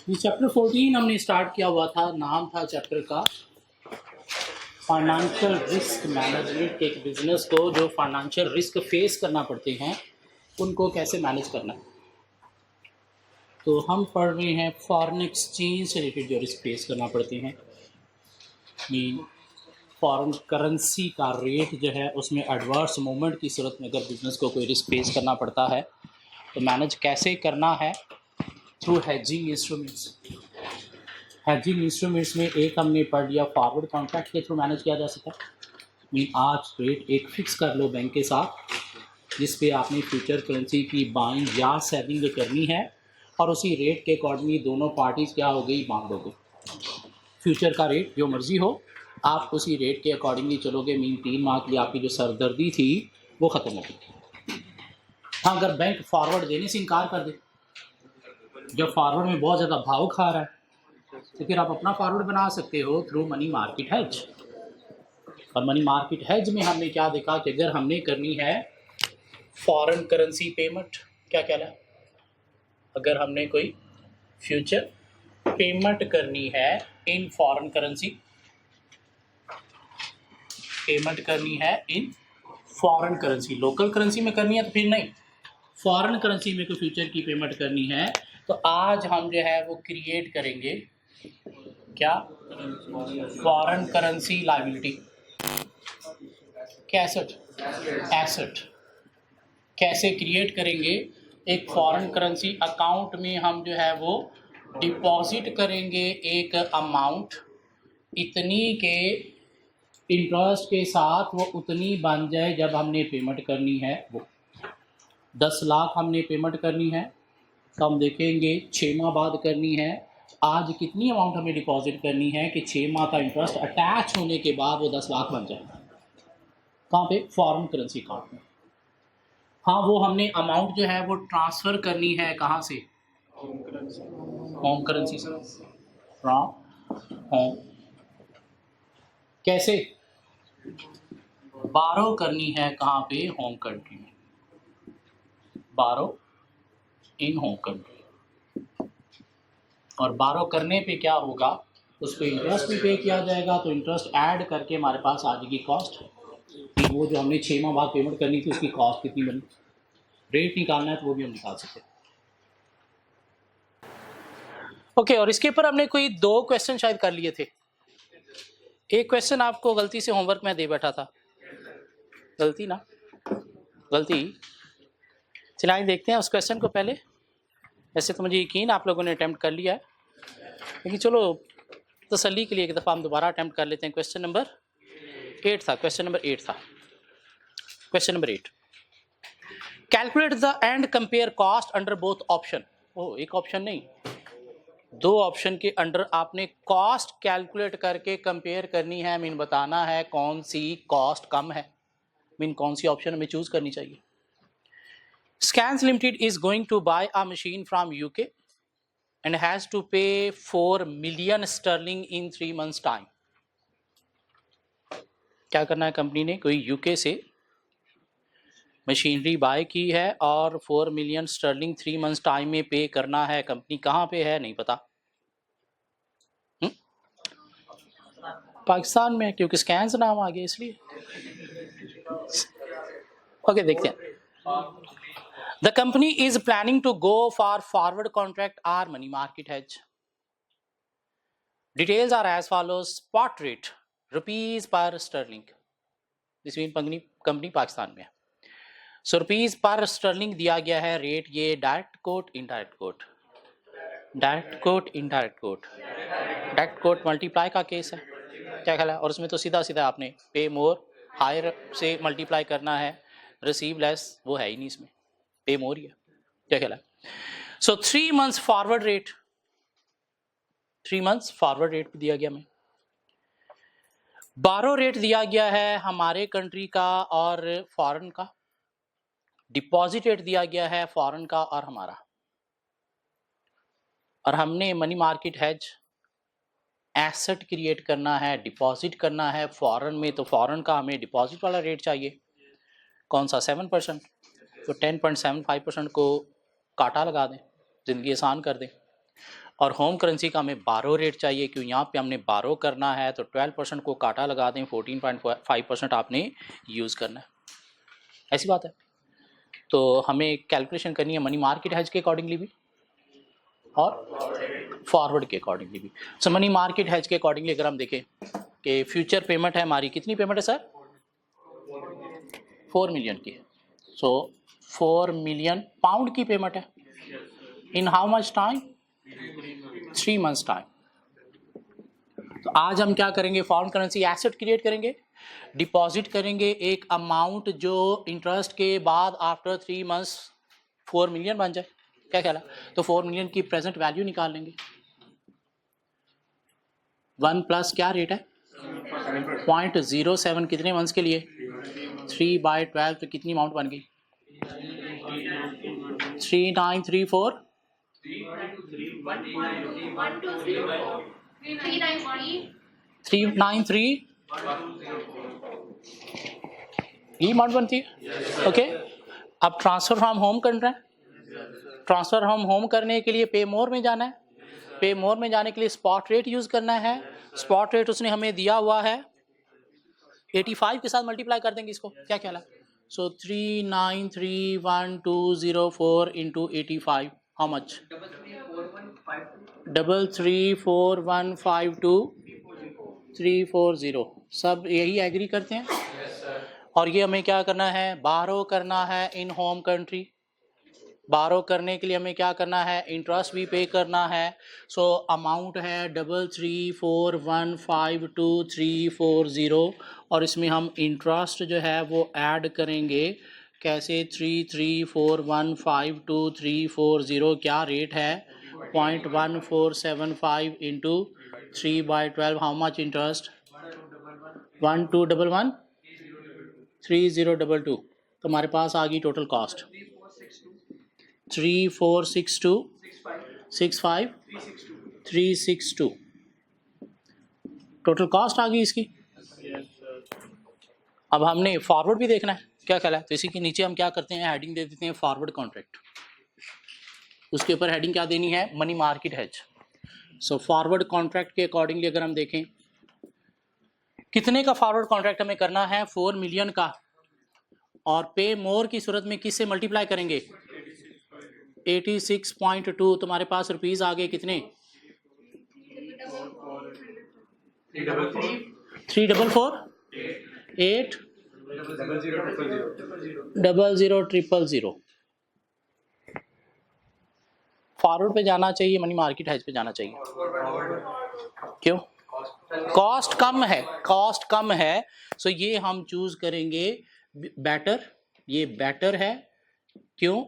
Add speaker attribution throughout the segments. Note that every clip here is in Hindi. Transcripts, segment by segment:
Speaker 1: ये चैप्टर 14 हमने स्टार्ट किया हुआ था। नाम था चैप्टर का फाइनेंशियल रिस्क मैनेजमेंट। एक बिजनेस को जो फाइनेंशियल रिस्क फेस करना पड़ते हैं उनको कैसे मैनेज करना है। तो हम पढ़ रहे हैं फॉरेन एक्सचेंज से रिलेटेड जो रिस्क फेस करना पड़ते हैं। मीन फॉरेन करेंसी का रेट जो है उसमें एडवर्स मूवमेंट की सूरत में अगर बिजनेस को कोई रिस्क फेस करना पड़ता है तो मैनेज कैसे करना है through hedging instruments. Hedging instruments में एक हमने पढ़ लिया फॉरवर्ड कॉन्ट्रैक्ट के थ्रू मैनेज किया जा सकता है। मीन आज रेट एक फिक्स कर लो बैंक के साथ जिस पे आपने फ्यूचर करेंसी की बाइंग या सेलिंग करनी है और उसी रेट के अकॉर्डिंगली दोनों पार्टीज़ क्या हो गई, बांध हो गई। फ्यूचर का रेट जो मर्जी हो आप उसी रेट के अकॉर्डिंगली चलोगे। मीन 3 माह के लिए आपकी जो सरदर्दी थी वो ख़त्म हो गई। हाँ, अगर बैंक फॉरवर्ड देने से इनकार कर दे, जब फॉरवर्ड में बहुत ज़्यादा भाव खा रहा है, तो फिर आप अपना फॉरवर्ड बना सकते हो थ्रू मनी मार्केट हेज। और मनी मार्केट हेज में हमने क्या देखा कि अगर हमने करनी है फॉरेन करेंसी पेमेंट, क्या कहना, अगर हमने कोई फ्यूचर पेमेंट करनी है इन फॉरेन करेंसी, पेमेंट करनी है इन फॉरेन करेंसी, लोकल करेंसी में करनी है तो फिर नहीं, फॉरेन करेंसी में कोई फ्यूचर की पेमेंट करनी है तो आज हम जो है वो क्रिएट करेंगे क्या, foreign currency liability, cassette, asset. कैसे क्रिएट करेंगे, एक फॉरेन करेंसी अकाउंट में हम जो है वो डिपॉजिट करेंगे एक अमाउंट, इतनी के इंटरेस्ट के साथ वो उतनी बन जाए जब हमने पेमेंट करनी है। वो 10 लाख हमने पेमेंट करनी है तो हम देखेंगे 6 माह बाद करनी है। आज कितनी अमाउंट हमें डिपॉजिट करनी है कि 6 माह का इंटरेस्ट अटैच होने के बाद वो 10 लाख बन जाए। कहाँ पे, फॉरेन करेंसी अकाउंट में। हाँ, वो हमने अमाउंट जो है वो ट्रांसफ़र करनी है कहाँ से, होम करेंसी से, फ्रॉम होम। कैसे, बारो करनी है कहाँ पे, होम कंट्री में, बारो इन होम कंट्री। और बारो करने पे क्या होगा, उस पर इंटरेस्ट भी पे किया जाएगा, तो इंटरेस्ट ऐड करके हमारे पास आ जाएगी कॉस्ट कि वो जो हमने 6 माह बाद पेमेंट करनी थी उसकी कॉस्ट कितनी बनी। रेट निकालना है तो वो भी हम निकाल सकते हैं। ओके, और इसके ऊपर हमने कोई 2 क्वेश्चन शायद कर लिए थे। एक क्वेश्चन आपको गलती से होमवर्क में दे बैठा था, गलती ना, गलती। चलिए देखते हैं उस क्वेश्चन को पहले। वैसे तो मुझे यकीन आप लोगों ने अटैम्प्ट कर लिया है, लेकिन चलो तसल्ली के लिए एक दफ़ा हम दोबारा अटैम्प्ट कर लेते हैं। क्वेश्चन नंबर 8 था, क्वेश्चन नंबर 8 था, question number 8। Calculate the and compare cost under both option. ओ, एक ऑप्शन नहीं, 2 ऑप्शन के अंडर आपने कॉस्ट कैलकुलेट करके कंपेयर करनी है। मीन बताना है कौन सी कॉस्ट कम है, मीन कौन सी ऑप्शन हमें चूज करनी चाहिए। Scans Limited is going to buy a machine from UK and has to pay 4 million sterling in 3 months time. क्या करना है कंपनी ने, कोई यूके से मशीनरी बाय की है और 4 मिलियन स्टर्लिंग 3 मंथ्स टाइम में पे करना है। कंपनी कहाँ पे है नहीं पता, पाकिस्तान में, क्योंकि स्कैन्स नाम आ गया इसलिए। ओके, देखते हैं। The company is planning to go for forward contract or money market hedge. Details are as follows. Spot rate rupees पर स्टर्लिंग, जिसमें कंपनी पाकिस्तान में है। सो रुपीज पर स्टर्लिंग दिया गया है रेट। ये direct quote, indirect coat, direct quote, indirect coat, direct quote multiply का केस है, क्या ख्याल है। और उसमें तो सीधा सीधा आपने पे मोर हायर से मल्टीप्लाई करना है, रिसीव लेस वो है ही नहीं, इसमें पे मोर ही है, क्या ख्याल है। सो 3 months forward rate, 3 months forward rate दिया गया हमें। बारो रेट दिया गया है हमारे कंट्री का और फॉरेन का। डिपॉजिट रेट दिया गया है फॉरेन का और हमारा। और हमने money market hedge asset create करना है, डिपॉजिट करना है फॉरेन में, तो फॉरेन का हमें डिपॉजिट वाला रेट चाहिए। कौन सा, 7%, तो 10.75% को काटा लगा दें, ज़िंदगी आसान कर दें। और होम करेंसी का हमें बारो रेट चाहिए, क्यों यहाँ पे हमने बारो करना है तो 12% को काटा लगा दें, 14.5% आपने यूज़ करना है, ऐसी बात है। तो हमें कैलकुलेशन करनी है मनी मार्केट हेज के अकॉर्डिंगली भी और फॉरवर्ड के अकॉर्डिंगली भी। सो मनी मार्केट हेज के अकॉर्डिंगली अगर हम देखें कि फ्यूचर पेमेंट है हमारी, कितनी पेमेंट है सर? 4 मिलियन की। सो 4 मिलियन पाउंड की पेमेंट है in how much time? 3 months time. तो आज हम क्या करेंगे, फॉरेन करेंसी एसेट क्रिएट करेंगे, डिपॉजिट करेंगे एक अमाउंट जो इंटरेस्ट के बाद आफ्टर 3 मंथ्स 4 मिलियन बन जाए, क्या ख्याल है? तो 4 मिलियन की प्रेजेंट वैल्यू निकाल लेंगे। 1 प्लस क्या रेट है? 0.07, कितने मंथ्स के लिए? 3/12, तो कितनी अमाउंट बन गई? 3934 393 ये अमाउंट बनती है। ओके, अब ट्रांसफर फ्रॉम होम कर रहे हैं, ट्रांसफर फ्रॉम होम करने के लिए पे मोर में जाना है, पे मोर में जाने के लिए स्पॉट रेट यूज करना है। स्पॉट रेट उसने हमें दिया हुआ है 85 के साथ मल्टीप्लाई कर देंगे इसको, क्या ख्याल है? सो 3931204 इंटू 85, हाउ मच? 334152340। सब यही एग्री करते हैं? और ये हमें क्या करना है, बारो करना है इन होम कंट्री। बारो करने के लिए हमें क्या करना है, इंटरेस्ट भी पे करना है। सो अमाउंट है 334152340 और इसमें हम इंटरेस्ट जो है वो ऐड करेंगे। कैसे? 334152340 क्या रेट है? 0.1475 इंटू 3/12, हाउ मच इंटरेस्ट? 1211 3022। तो हमारे पास आ गई टोटल कॉस्ट 346265 362 टोटल कॉस्ट आ गई इसकी। अब हमने फॉरवर्ड भी देखना है, क्या ख्याल है? तो इसी के नीचे हम क्या करते हैं, हेडिंग दे देते हैं फॉरवर्ड कॉन्ट्रैक्ट। उसके ऊपर हेडिंग क्या देनी है? Money market hedge. So forward contract के अकॉर्डिंगली अगर हम देखें कितने का फॉरवर्ड कॉन्ट्रैक्ट हमें करना है, 4 मिलियन का, और पे मोर की सूरत में किससे मल्टीप्लाई करेंगे? 86.2। तुम्हारे पास रुपीज आ गए कितने? 34480000000। फॉरवर्ड पे जाना चाहिए, मनी मार्केट हेज पे जाना चाहिए? क्यों? कॉस्ट कम है, कॉस्ट कम है। सो ये हम चूज करेंगे बेटर, ये बेटर है। क्यों?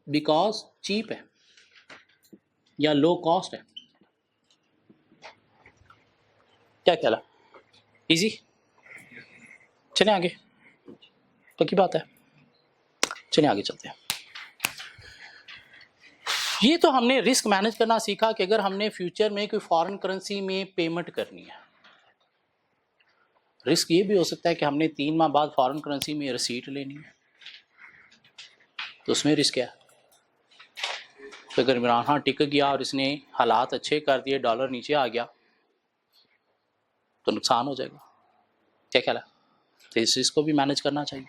Speaker 1: बिकॉज चीप है या लो कॉस्ट है, क्या ख्याल है? इजी? चले आगे, तो की बात है, चले आगे चलते हैं। ये तो हमने रिस्क मैनेज करना सीखा कि अगर हमने फ्यूचर में कोई फॉरेन करेंसी में पेमेंट करनी है, रिस्क ये भी हो सकता है कि हमने 3 माह बाद फॉरेन करेंसी में रिसीट लेनी है, तो उसमें रिस्क है। तो अगर इमरान खान टिक गया और इसने हालात अच्छे कर दिए, डॉलर नीचे आ गया, तो नुकसान हो जाएगा, क्या ख्याल है? तो इस रिस्क को भी मैनेज करना चाहिए।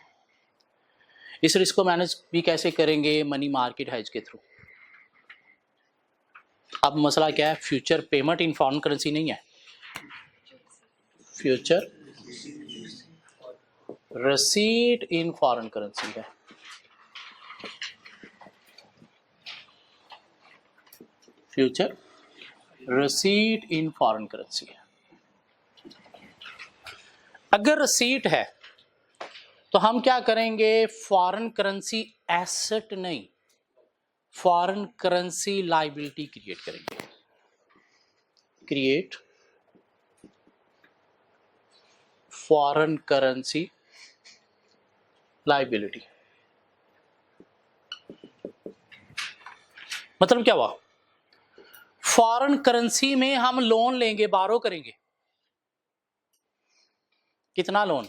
Speaker 1: इस रिस्क को मैनेज भी कैसे करेंगे? मनी मार्केट हेज के थ्रू। अब मसला क्या है, future payment in foreign currency नहीं है, future receipt in foreign currency है। Future receipt in foreign currency है। अगर रिसीट है तो हम क्या करेंगे, फॉरेन करेंसी एसेट नहीं, फॉरेन करेंसी लाइबिलिटी क्रिएट करेंगे। Create foreign currency liability. मतलब क्या हुआ, फॉरेन करेंसी में हम लोन लेंगे, बारो करेंगे। कितना लोन?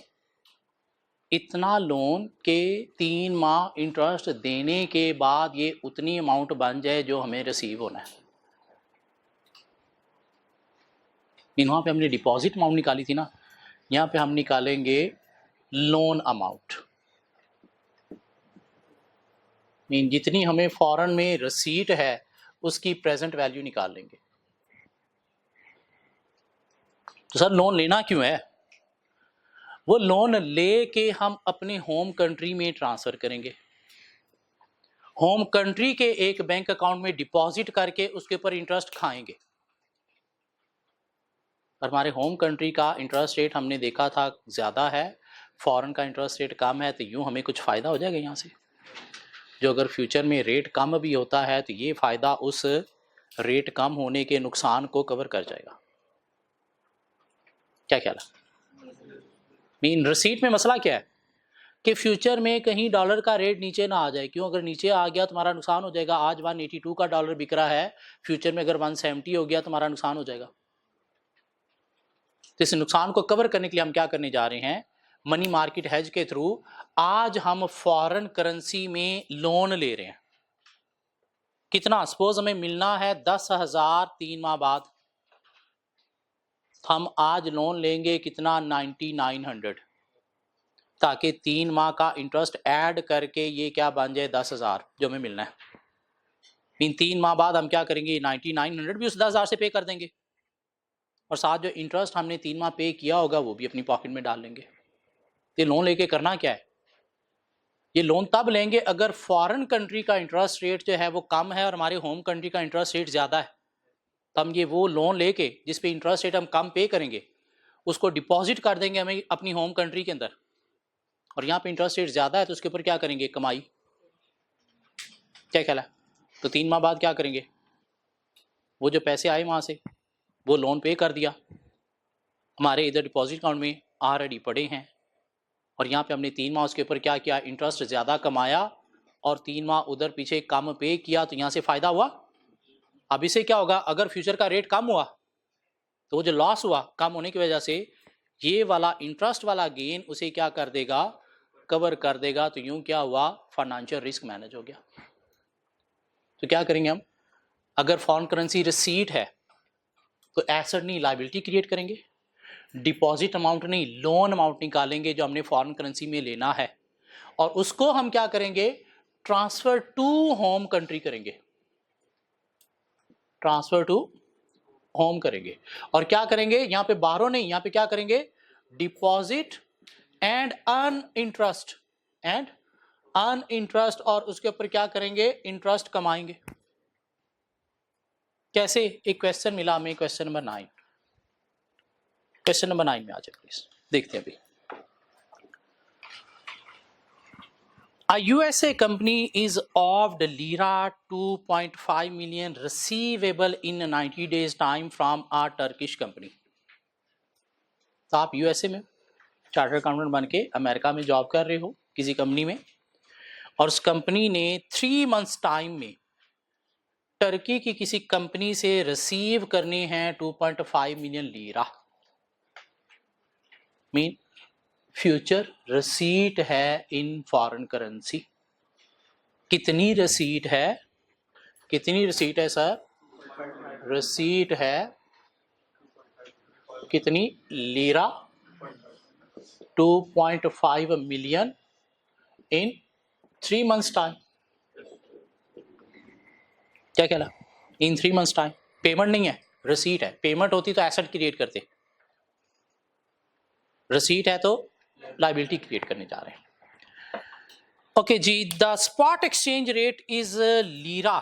Speaker 1: इतना लोन के 3 माह इंटरेस्ट देने के बाद ये उतनी अमाउंट बन जाए जो हमें रिसीव होना है। मीन वहाँ पे हमने डिपॉजिट अमाउंट निकाली थी ना, यहाँ पे हम निकालेंगे लोन अमाउंट। मीन जितनी हमें फॉरेन में रसीट है उसकी प्रेजेंट वैल्यू निकाल लेंगे। तो सर लोन लेना क्यों है? वो लोन लेके हम अपने होम कंट्री में ट्रांसफर करेंगे, होम कंट्री के एक बैंक अकाउंट में डिपॉजिट करके उसके ऊपर इंटरेस्ट खाएंगे। और हमारे होम कंट्री का इंटरेस्ट रेट हमने देखा था ज़्यादा है, फॉरेन का इंटरेस्ट रेट कम है, तो यूँ हमें कुछ फ़ायदा हो जाएगा यहाँ से। जो अगर फ्यूचर में रेट कम भी होता है तो ये फ़ायदा उस रेट कम होने के नुकसान को कवर कर जाएगा। क्या ख्याल है? मीन रसीट में मसला क्या है कि फ्यूचर में कहीं डॉलर का रेट नीचे ना आ जाए। क्यों? अगर नीचे आ गया तो हमारा नुकसान हो जाएगा। आज 182 का डॉलर बिक रहा है, फ्यूचर में अगर 170 हो गया तो हमारा नुकसान हो जाएगा। तो इस नुकसान को कवर करने के लिए हम क्या करने जा रहे हैं, मनी मार्केट हेज के थ्रू आज हम फॉरेन करेंसी में लोन ले रहे हैं। कितना? सपोज हमें मिलना है 10,000 3 माह बाद, हम आज लोन लेंगे कितना? 9900, ताकि 3 माह का इंटरेस्ट ऐड करके ये क्या बन जाए? 10,000 जो हमें मिलना है। इन 3 माह बाद हम क्या करेंगे? 9900 भी उस 10,000 से पे कर देंगे, और साथ जो इंटरेस्ट हमने 3 माह पे किया होगा वो भी अपनी पॉकेट में डाल लेंगे। ये लोन लेके करना क्या है? ये लोन तब लेंगे अगर फॉरेन कंट्री का इंटरेस्ट रेट जो है वो कम है और हमारे होम कंट्री का इंटरेस्ट रेट ज़्यादा है, तो हम ये वो लोन लेके जिस पे इंटरेस्ट रेट हम कम पे करेंगे उसको डिपॉजिट कर देंगे हमें अपनी होम कंट्री के अंदर, और यहाँ पे इंटरेस्ट रेट ज़्यादा है तो उसके ऊपर क्या करेंगे? कमाई। क्या ख्याल है? तो 3 माह बाद क्या करेंगे? वो जो पैसे आए वहाँ से वो लोन पे कर दिया, हमारे इधर डिपॉजिट अकाउंट में ऑलरेडी पड़े हैं, और यहाँ पे हमने 3 माह उसके ऊपर क्या किया? इंटरेस्ट ज़्यादा कमाया, और 3 माह उधर पीछे कम पे किया, तो यहाँ से फ़ायदा हुआ। अब इससे क्या होगा? अगर फ्यूचर का रेट कम हुआ तो वो जो लॉस हुआ कम होने की वजह से ये वाला इंटरेस्ट वाला गेन उसे क्या कर देगा? कवर कर देगा। तो यूँ क्या हुआ? फाइनेंशियल रिस्क मैनेज हो गया। तो क्या करेंगे हम? अगर फॉरेन करेंसी रिसीट है तो एसेट नहीं लायबिलिटी क्रिएट करेंगे, डिपॉजिट अमाउंट नहीं लोन अमाउंट निकालेंगे जो हमने फॉरेन करेंसी में लेना है, और उसको हम क्या करेंगे? ट्रांसफर टू होम कंट्री करेंगे, ट्रांसफर टू होम करेंगे। और क्या करेंगे? यहाँ पे बारो नहीं, यहाँ पे क्या करेंगे? Deposit and earn interest, and earn interest, और उसके ऊपर क्या करेंगे? इंटरेस्ट कमाएंगे। कैसे? एक क्वेश्चन मिला हमें, क्वेश्चन नंबर 9। क्वेश्चन नंबर 9 में आ जाए प्लीज, देखते हैं अभी। A USA company is offered lira 2.5 million receivable in 90 days time from a Turkish company। तो आप यूएसए में चार्टर्ड अकाउंटेंट बन के अमेरिका में जॉब कर रहे हो किसी कंपनी में, और उस कंपनी ने 3 मंथ्स टाइम में टर्की की किसी कंपनी से रिसीव करने हैं 2.5 million lira. Mean future receipt है इन फॉरेन करेंसी। कितनी रिसीट है? कितनी रिसीट है सर? रिसीट है कितनी? Lira 2.5 million in 3 months time. क्या कहला? इन 3 मंथ्स टाइम। पेमेंट नहीं है, रिसीट है। पेमेंट होती तो एसेट क्रिएट करते, रिसीट है तो लायबिलिटी क्रिएट करने जा रहे हैं। ओके जी, the spot exchange rate is lira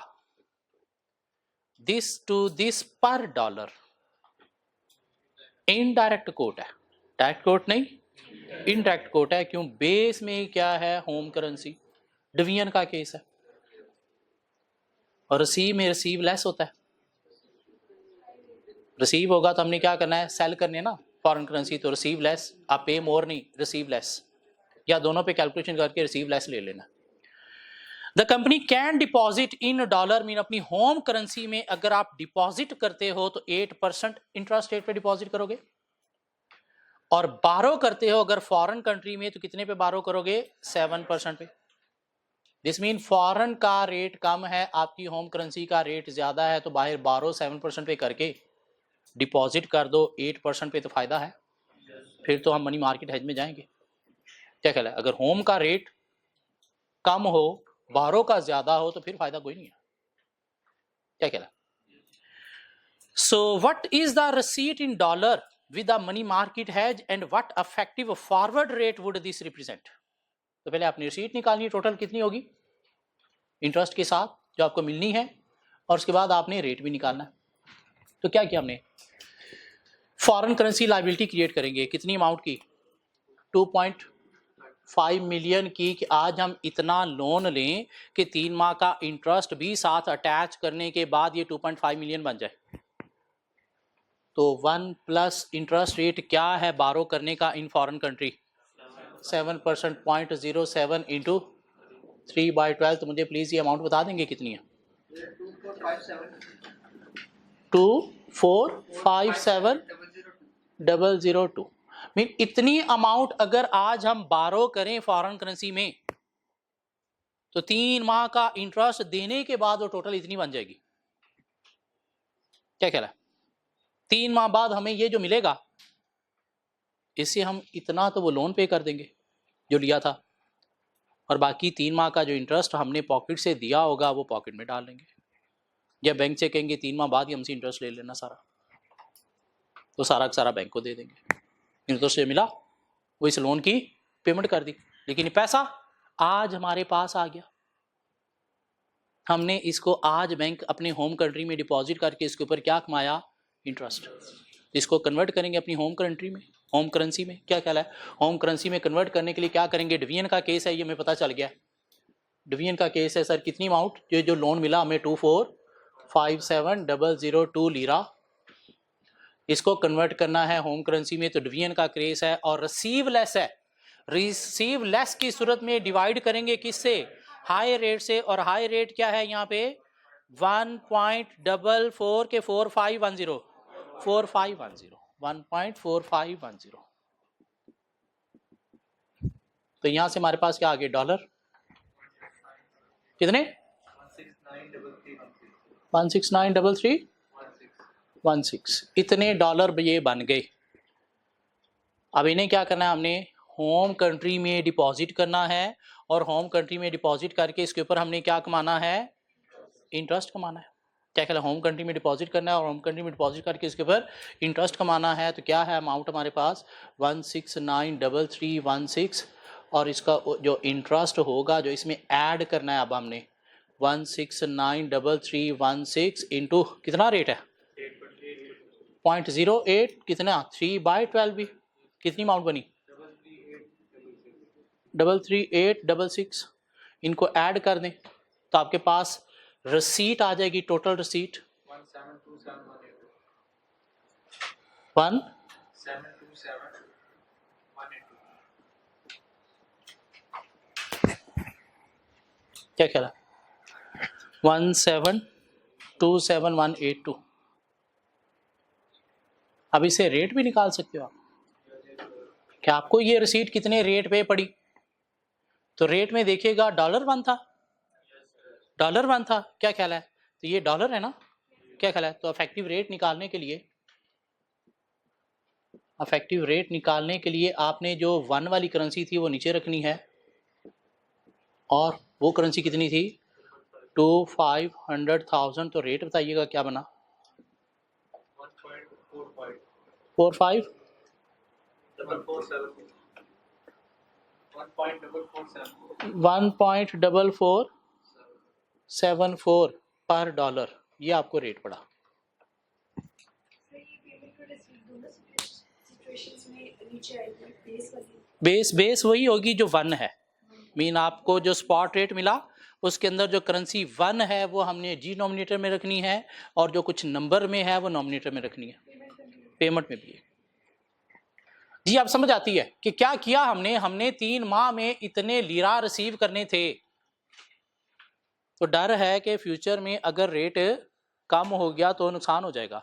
Speaker 1: this to this per dollar. Indirect quote है, डायरेक्ट कोट नहीं, इनडायरेक्ट कोट है। क्यों? बेस में क्या है? Home currency. डिवीजन का केस है, और रिसीव में रिसीव लेस होता है। रिसीव होगा तो हमने क्या करना है? सेल करने ना फॉरेन करेंसी, तो रिसीव लेस, आप पे मोर नहीं, रिसीव लेस, या दोनों पे कैलकुलेशन करके रिसीव लेस ले लेना। The company can deposit in dollar, mean अपनी होम करेंसी में अगर आप डिपॉजिट करते हो तो 8% इंटरेस्ट रेट पे डिपॉजिट करोगे, और बारो करते हो अगर फॉरेन कंट्री में तो कितने पे बारो करोगे? 7% पे। दिस मीन फॉरेन का रेट कम है, आपकी होम करेंसी का रेट ज्यादा है, तो बाहर बारो 7% पे करके डिपॉजिट कर दो 8% पे तो फ़ायदा है, फिर तो हम मनी मार्केट हेज में जाएंगे। क्या ख्याल है? अगर होम का रेट कम हो, बारो का ज़्यादा हो, तो फिर फ़ायदा कोई नहीं है। क्या ख्याल है? So what is the receipt in dollar with the money market hedge and what affective forward rate would this represent? तो पहले आपने रिसीट निकालनी है, टोटल कितनी होगी इंटरेस्ट के साथ जो आपको मिलनी है, और उसके बाद आपने रेट भी निकालना है। तो क्या किया हमने, फॉरेन करेंसी लायबिलिटी क्रिएट करेंगे, कितनी अमाउंट की, 2.5 मिलियन की, कि आज हम इतना लोन लें कि 3 माह का इंटरेस्ट भी साथ अटैच करने के बाद ये 2.5 मिलियन बन जाए। तो 1 प्लस इंटरेस्ट रेट क्या है बारो करने का इन फॉरेन कंट्री, 7%, 0.07 इंटू 3/12। तो मुझे प्लीज ये अमाउंट बता देंगे कितनी है? 2457,002 मीन इतनी अमाउंट अगर आज हम बारो करें फॉरेन करेंसी में, तो 3 माह का इंटरेस्ट देने के बाद वो टोटल इतनी बन जाएगी। क्या ख्याल है? 3 माह बाद हमें ये जो मिलेगा, इससे हम इतना तो वो लोन पे कर देंगे जो लिया था, और बाकी 3 माह का जो इंटरेस्ट हमने पॉकेट से दिया होगा वो पॉकेट में डाल लेंगे, या बैंक से कहेंगे 3 माह बाद ही हमसे इंटरेस्ट ले लेना सारा, तो सारा का सारा बैंक को दे देंगे। इंटरेस्ट से मिला, वो इस लोन की पेमेंट कर दी, लेकिन पैसा आज हमारे पास आ गया, हमने इसको आज बैंक अपने होम कंट्री में डिपॉजिट करके इसके ऊपर क्या कमाया, इंटरेस्ट। इसको कन्वर्ट करेंगे अपनी होम कंट्री में, होम करेंसी में। क्या ख्याल है? होम करेंसी में कन्वर्ट करने के लिए क्या करेंगे, डिवीजन का केस है, ये हमें पता चल गया। डिवीजन का केस है सर, कितनी अमाउंट, जो लोन मिला हमें 2457,002 लीरा, इसको कन्वर्ट करना है होम करेंसी में, तो डिवीजन का केस है, और रिसीव लेस है। रिसीव लेस की सूरत में डिवाइड करेंगे किससे, हाई रेट से, और हाई रेट क्या है यहाँ पे 1.44 के 4510 1.4510। तो यहां से हमारे पास क्या आ गए, डॉलर कितने, 1693316 इतने डॉलर ये बन गए। अब इन्हें क्या करना है, हमने होम कंट्री में डिपॉजिट करना है, और होम कंट्री में डिपॉजिट करके इसके ऊपर हमने क्या कमाना है, इंटरेस्ट कमाना है। क्या कहला, होम कंट्री में डिपॉजिट करना है और होम कंट्री में डिपॉजिट करके इसके ऊपर इंटरेस्ट कमाना है। तो क्या है अमाउंट हमारे पास 1693316, और इसका जो इंटरेस्ट होगा जो इसमें ऐड करना है, अब हमने 1693316 इंटू कितना रेट है 0.08, कितना 3/12 भी, कितनी अमाउंट बनी 33866। इनको ऐड कर दें तो आपके पास रसीट आ जाएगी, टोटल रसीट 1727182। क्या कह रहा 1727182। अब इसे रेट भी निकाल सकते हो आप, क्या आपको ये रसीट कितने रेट पे पड़ी, तो रेट में देखिएगा $1 था, $1 था। क्या ख्याल है, तो ये डॉलर है ना, क्या ख्याल है? तो अफेक्टिव रेट निकालने के लिए, अफेक्टिव रेट निकालने के लिए आपने जो 1 वाली करेंसी थी वो नीचे रखनी है, और वो करेंसी कितनी थी 500,000। तो रेट बताइएगा क्या बना 1.4474 पर डॉलर, ये आपको रेट पड़ा। बेस वही होगी जो 1 है, मीन आपको जो स्पॉट रेट मिला उसके अंदर जो करेंसी 1 है वो हमने डिनोमिनेटर में रखनी है, और जो कुछ नंबर में है वो नोमिनेटर में रखनी है, पेमेंट में भी। जी आप समझ आती है कि क्या किया हमने 3 माह में इतने लीरा रिसीव करने थे, तो डर है कि फ्यूचर में अगर रेट कम हो गया तो नुकसान हो जाएगा।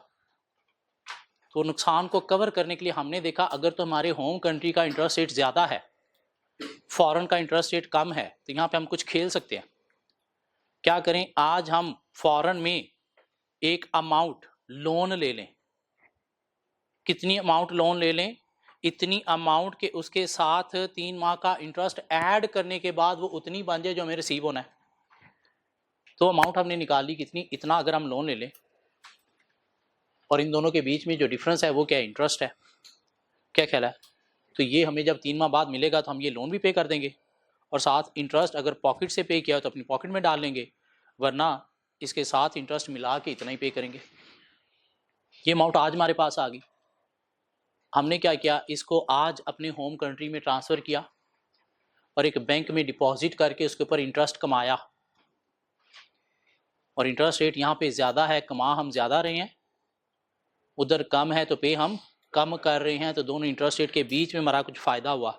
Speaker 1: तो नुकसान को कवर करने के लिए हमने देखा अगर तो हमारे होम कंट्री का इंटरेस्ट रेट ज़्यादा है, फॉरेन का इंटरेस्ट रेट कम है, तो यहाँ पे हम कुछ खेल सकते हैं। क्या करें, आज हम फॉरेन में एक अमाउंट लोन ले लें, कितनी अमाउंट लोन ले लें, इतनी अमाउंट के उसके साथ 3 माह का इंटरेस्ट ऐड करने के बाद वो उतनी बन जाए जो हमें रिसीव होना है। तो अमाउंट हमने निकाल ली कितनी, इतना अगर हम लोन ले लें और इन दोनों के बीच में जो डिफरेंस है वो क्या इंटरेस्ट है। क्या ख्याल है? तो ये हमें जब 3 माह बाद मिलेगा तो हम ये लोन भी पे कर देंगे और साथ इंटरेस्ट अगर पॉकेट से पे किया तो अपनी पॉकेट में डाल लेंगे, वरना इसके साथ इंटरेस्ट मिला के इतना ही पे करेंगे। ये अमाउंट आज हमारे पास आ गई, हमने क्या किया, इसको आज अपने होम कंट्री में ट्रांसफ़र किया और एक बैंक में डिपॉजिट करके उसके ऊपर इंटरेस्ट कमाया। और इंटरेस्ट रेट यहाँ पे ज़्यादा है, कमा हम ज़्यादा रहे हैं, उधर कम है तो पे हम कम कर रहे हैं। तो दोनों इंटरेस्ट रेट के बीच में हमारा कुछ फ़ायदा हुआ।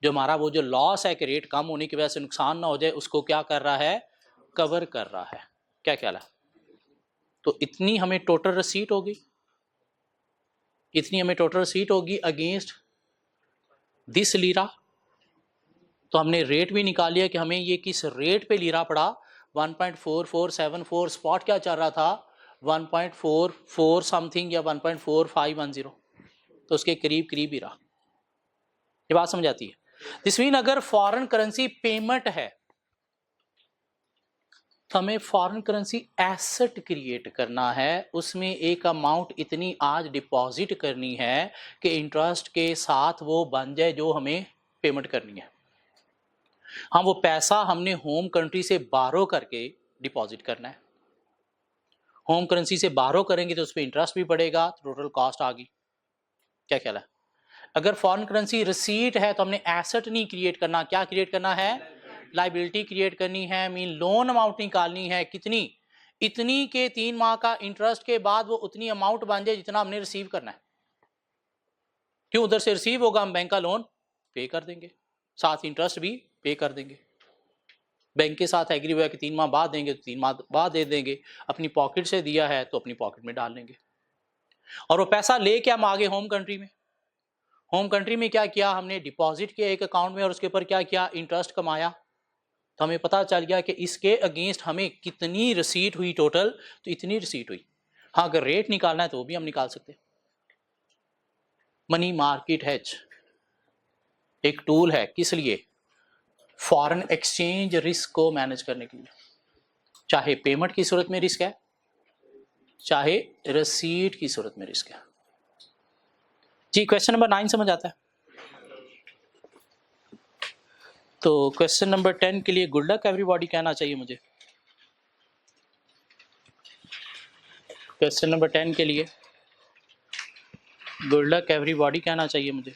Speaker 1: जो हमारा वो जो लॉस है कि रेट कम होने की वजह से नुकसान ना हो जाए, उसको क्या कर रहा है, कवर कर रहा है। क्या ख्याल है? तो इतनी हमें टोटल रसीट होगी, इतनी हमें टोटल रसीट होगी अगेंस्ट दिस लीरा। तो हमने रेट भी निकाल लिया कि हमें ये किस रेट पे लीरा पड़ा। 1.4474 स्पॉट क्या चल रहा था, 1.44 समथिंग या 1.4510, तो उसके करीब करीब ही रहा। ये बात समझ आती है? दिस मीन अगर फॉरेन करेंसी पेमेंट है तो हमें फॉरेन करेंसी एसेट क्रिएट करना है, उसमें एक अमाउंट इतनी आज डिपॉजिट करनी है कि इंटरेस्ट के साथ वो बन जाए जो हमें पेमेंट करनी है। हाँ, वो पैसा हमने होम कंट्री से बारो करके डिपॉजिट करना है। होम करेंसी से बारो करेंगे तो उस पर इंटरेस्ट भी बढ़ेगा, टोटल कॉस्ट आ गई। क्या ख्याल है? अगर फॉरेन करेंसी रिसीट है तो हमने एसेट नहीं क्रिएट करना, क्या क्रिएट करना है, लाइबिलिटी क्रिएट करनी है। मीन लोन अमाउंट निकालनी है, कितनी, इतनी के 3 माह का इंटरेस्ट के बाद वो उतनी अमाउंट बन जाए जितना हमने रिसीव करना है। क्यों, उधर से रिसीव होगा, हम बैंक का लोन पे कर देंगे, साथ इंटरेस्ट भी पे कर देंगे। बैंक के साथ एग्री हुआ कि 3 माह बाद देंगे तो 3 माह बाद दे देंगे, अपनी पॉकेट से दिया है तो अपनी पॉकेट में डाल लेंगे। और वो पैसा लेके हम आगे होम कंट्री में, होम कंट्री में क्या किया, हमने डिपॉजिट किया एक अकाउंट में और उसके ऊपर क्या किया, इंटरेस्ट कमाया। तो हमें पता चल गया कि इसके अगेंस्ट हमें कितनी रिसीट हुई टोटल, तो इतनी रिसीट हुई। हाँ, अगर रेट निकालना है तो वो भी हम निकाल सकते। मनी मार्केट हेज एक टूल है, किस लिए, फॉरेन एक्सचेंज रिस्क को मैनेज करने के लिए। चाहे पेमेंट की सूरत में रिस्क है, चाहे रसीट की सूरत में रिस्क है। जी, क्वेश्चन नंबर 9 समझ आता है? तो क्वेश्चन नंबर 10 के लिए गुड लक एवरीबॉडी कहना चाहिए मुझे। क्वेश्चन नंबर 10 के लिए गुड लक एवरीबॉडी कहना चाहिए मुझे।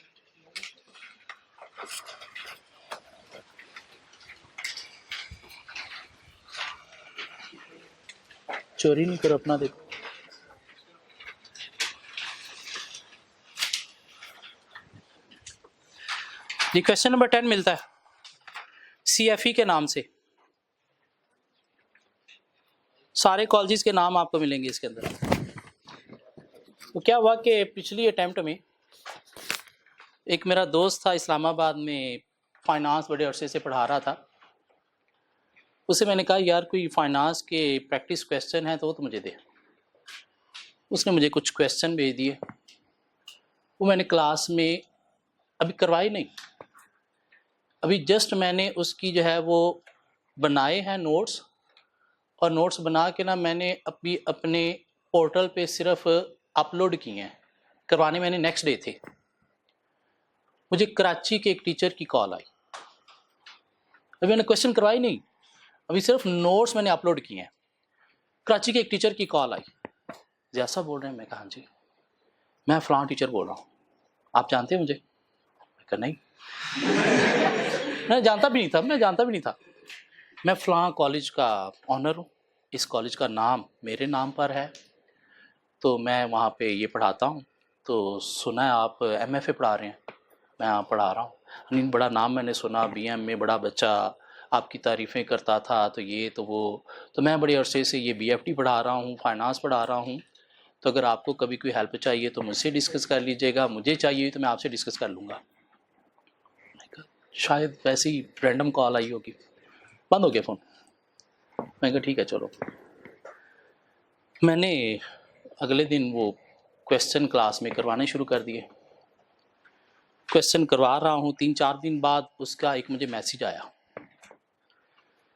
Speaker 1: चोरी नहीं करो, अपना देखो। ये क्वेश्चन नंबर 10 मिलता है CFE के नाम से, सारे कॉलेजेस के नाम आपको मिलेंगे इसके अंदर। तो क्या हुआ कि पिछली अटेम्प्ट में एक मेरा दोस्त था इस्लामाबाद में, फाइनेंस बड़े अरसे से पढ़ा रहा था। उसे मैंने कहा यार कोई फाइनेंस के प्रैक्टिस क्वेश्चन है तो मुझे दे। उसने मुझे कुछ क्वेश्चन भेज दिए, वो मैंने क्लास में अभी करवाई नहीं, अभी जस्ट मैंने उसकी जो है वो बनाए हैं नोट्स, और नोट्स बना के ना मैंने अभी अपने पोर्टल पे सिर्फ अपलोड किए हैं, करवाने मैंने नेक्स्ट डे थे। मुझे कराची के एक टीचर की कॉल आई, अभी मैंने क्वेश्चन करवाई नहीं, अभी सिर्फ नोट्स मैंने अपलोड किए हैं। कराची के एक टीचर की कॉल आई, जैसा बोल रहे हैं। मैं कहा हाँ जी, मैं फलां टीचर बोल रहा हूँ, आप जानते हैं मुझे? मैं कहा नहीं, मैं जानता भी नहीं था। मैं फलां कॉलेज का ऑनर हूँ, इस कॉलेज का नाम मेरे नाम पर है, तो मैं वहाँ पे ये पढ़ाता हूँ। तो सुना है आप MFA पढ़ा रहे हैं, मैं यहाँ पढ़ा रहा हूँ, नहीं बड़ा नाम मैंने सुना, BM में बड़ा बच्चा आपकी तारीफ़ें करता था, तो ये तो वो, तो मैं बड़े अरसे से ये BFT पढ़ा रहा हूँ, फाइनेंस पढ़ा रहा हूँ, तो अगर आपको कभी कोई हेल्प चाहिए तो मुझसे डिस्कस कर लीजिएगा, मुझे चाहिए तो मैं आपसे डिस्कस कर लूँगा। शायद वैसे ही रैंडम कॉल आई होगी, बंद हो गया फ़ोन। मैं कहा ठीक है चलो। मैंने अगले दिन वो क्वेश्चन क्लास में करवाने शुरू कर दिए। क्वेश्चन करवा रहा हूँ, 3-4 दिन बाद उसका एक मुझे मैसेज आया।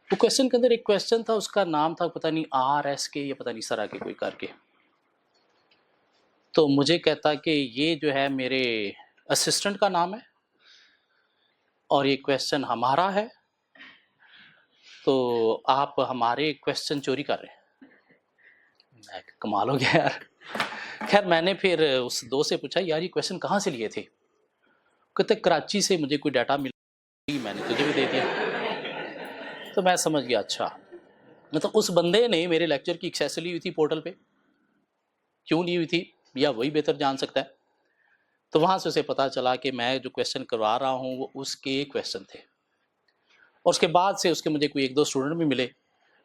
Speaker 1: वो क्वेश्चन के अंदर एक क्वेश्चन था, उसका नाम था पता नहीं RSK या पता नहीं इस तरह के कोई करके। तो मुझे कहता कि ये जो है मेरे असिस्टेंट का नाम है और ये क्वेश्चन हमारा है, तो आप हमारे क्वेश्चन चोरी कर रहे हैं। मैं कमाल हो गया यार। खैर मैंने फिर उस दोस्त से पूछा, यार ये क्वेश्चन कहाँ से लिए थे? कहते कराची से मुझे कोई डाटा मिला, मैंने तुझे भी दे दिया। तो मैं समझ गया, अच्छा मतलब उस बंदे ने मेरे लेक्चर की एक्सेस ली हुई थी पोर्टल पे, क्यों ली हुई थी या वही बेहतर जान सकता है। तो वहाँ से उसे पता चला कि मैं जो क्वेश्चन करवा रहा हूँ वो उसके क्वेश्चन थे। और उसके बाद से उसके मुझे कोई 1-2 स्टूडेंट भी मिले,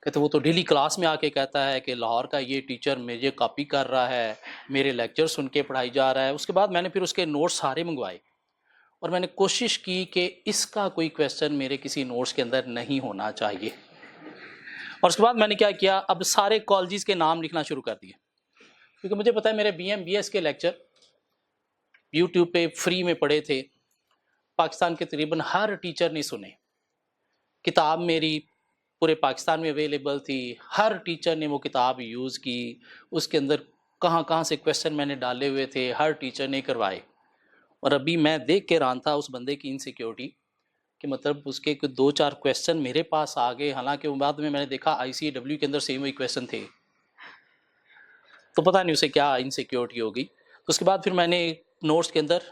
Speaker 1: कहते वो तो डेली क्लास में आके कहता है कि लाहौर का ये टीचर मुझे कॉपी कर रहा है, मेरे लेक्चर सुन के पढ़ाई जा रहा है। उसके बाद मैंने फिर उसके नोट्स सारे मंगवाए और मैंने कोशिश की कि इसका कोई क्वेश्चन मेरे किसी नोट्स के अंदर नहीं होना चाहिए। और उसके बाद मैंने क्या किया, अब सारे कॉलेजेस के नाम लिखना शुरू कर दिए, क्योंकि मुझे पता है मेरे BM BS के लेक्चर यूट्यूब पे फ्री में पढ़े थे, पाकिस्तान के तकरीबन हर टीचर ने सुने, किताब मेरी पूरे पाकिस्तान में अवेलेबल थी, हर टीचर ने वो किताब यूज़ की, उसके अंदर कहाँ कहाँ से क्वेश्चन मैंने डाले हुए थे हर टीचर ने करवाए। और अभी मैं देख के हैरान था उस बंदे की इनसिक्योरिटी कि मतलब उसके 2-4 क्वेश्चन मेरे पास आ गए, हालांकि बाद में मैंने देखा ICAW के अंदर सेम वही क्वेश्चन थे। तो पता नहीं उसे क्या इनसिक्योरिटी होगी। तो उसके बाद फिर मैंने नोट्स के अंदर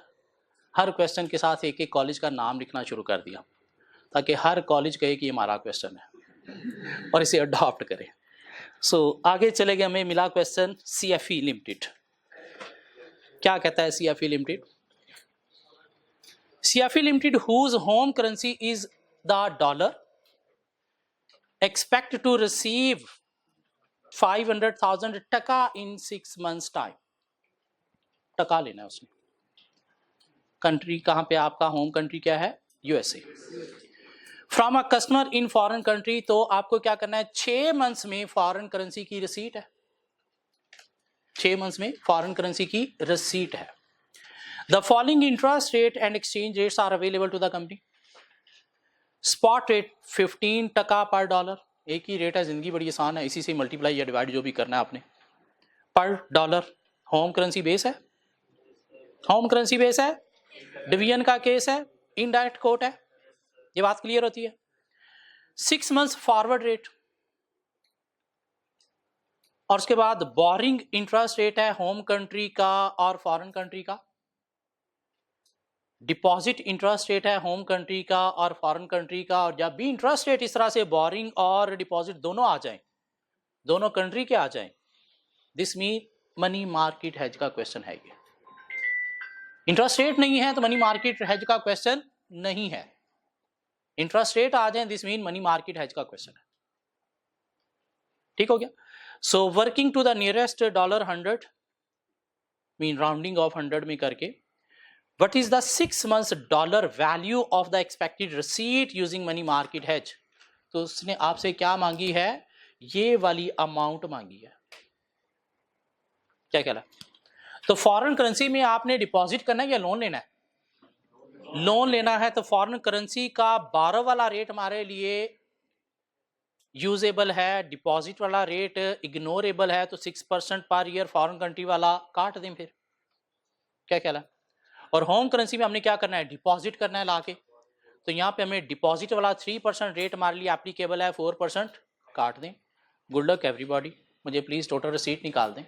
Speaker 1: हर क्वेश्चन के साथ एक एक कॉलेज का नाम लिखना शुरू कर दिया, ताकि हर कॉलेज कहे कि ये हमारा क्वेश्चन है और इसे अडॉप्ट करें। आगे चले गए, हमें मिला क्वेश्चन CFE लिमिटेड। क्या कहता है CFE limited? CFE limited whose home currency is the dollar expect to receive 500,000 टका in 6 months time। टका लेना है उसने। कंट्री कहाँ पे, आपका होम कंट्री क्या है? USA। From a customer in foreign country, तो आपको क्या करना है, 6 मंथ्स में फॉरेन करेंसी की रिसीट है, 6 मंथ्स में फॉरेन करेंसी की रिसीट है। The following interest rate and exchange rates are available to the company. Spot rate 15 taka पर डॉलर, एक ही रेट है, जिंदगी बड़ी आसान है, इसी से मल्टीप्लाई या डिवाइड जो भी करना है आपने, पर डॉलर। होम करेंसी बेस है, होम करेंसी बेस है, डिवीजन का केस है, इनडायरेक्ट कोट है, ये बात क्लियर होती है। 6 मंथ्स फॉरवर्ड रेट, और उसके बाद बोरिंग इंटरेस्ट रेट है होम कंट्री का और फॉरेन कंट्री का, डिपॉजिट इंटरेस्ट रेट है होम कंट्री का और फॉरेन कंट्री का। और जब भी इंटरेस्ट रेट इस तरह से बोरिंग और डिपॉजिट दोनों आ जाएं, दोनों कंट्री के आ जाएं, this mean money market hedge का क्वेश्चन है। ये इंटरेस्ट रेट नहीं है तो मनी मार्केट हेज का क्वेश्चन नहीं है, इंटरेस्ट रेट आ जाए this mean money market hedge का क्वेश्चन है। ठीक हो गया। So working to the nearest $100 mean rounding off 100 में करके, what is the 6 months dollar value of the expected receipt using money market hedge। तो उसने आपसे क्या मांगी है, ये वाली अमाउंट मांगी है। क्या कहला? तो फॉरेन करेंसी में आपने डिपॉजिट करना है या लोन लेना है? लोन लेना है, तो फॉरेन करेंसी का 12 वाला रेट हमारे लिए यूजेबल है, डिपॉजिट वाला रेट इग्नोरेबल है, तो 6% पर ईयर फॉरेन कंट्री वाला काट दें फिर। क्या कहला? और होम करेंसी में हमने क्या करना है, डिपॉजिट करना है लाके, तो यहाँ पे हमें डिपॉजिट वाला 3% रेट हमारे लिए एप्लीकेबल है, 4% काट दें। गुड लक एवरीबॉडी, मुझे प्लीज टोटल रिसीट निकाल दें।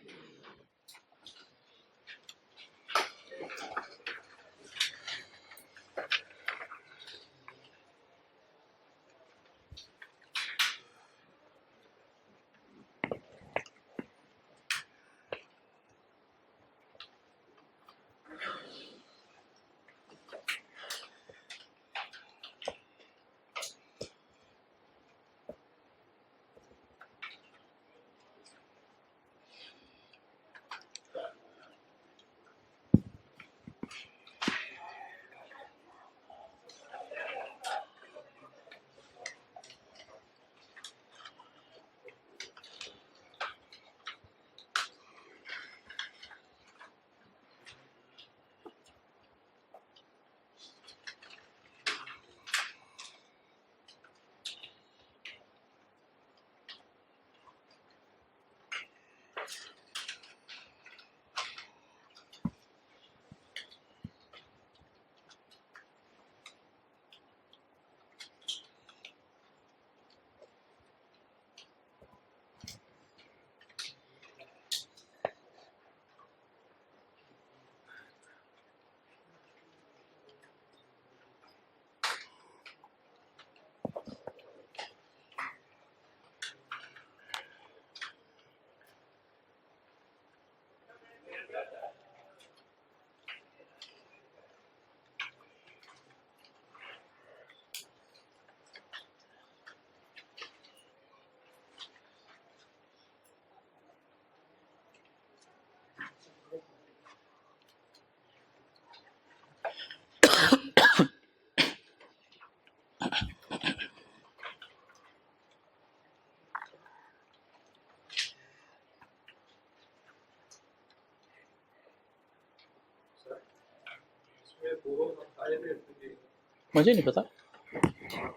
Speaker 1: मुझे नहीं पता,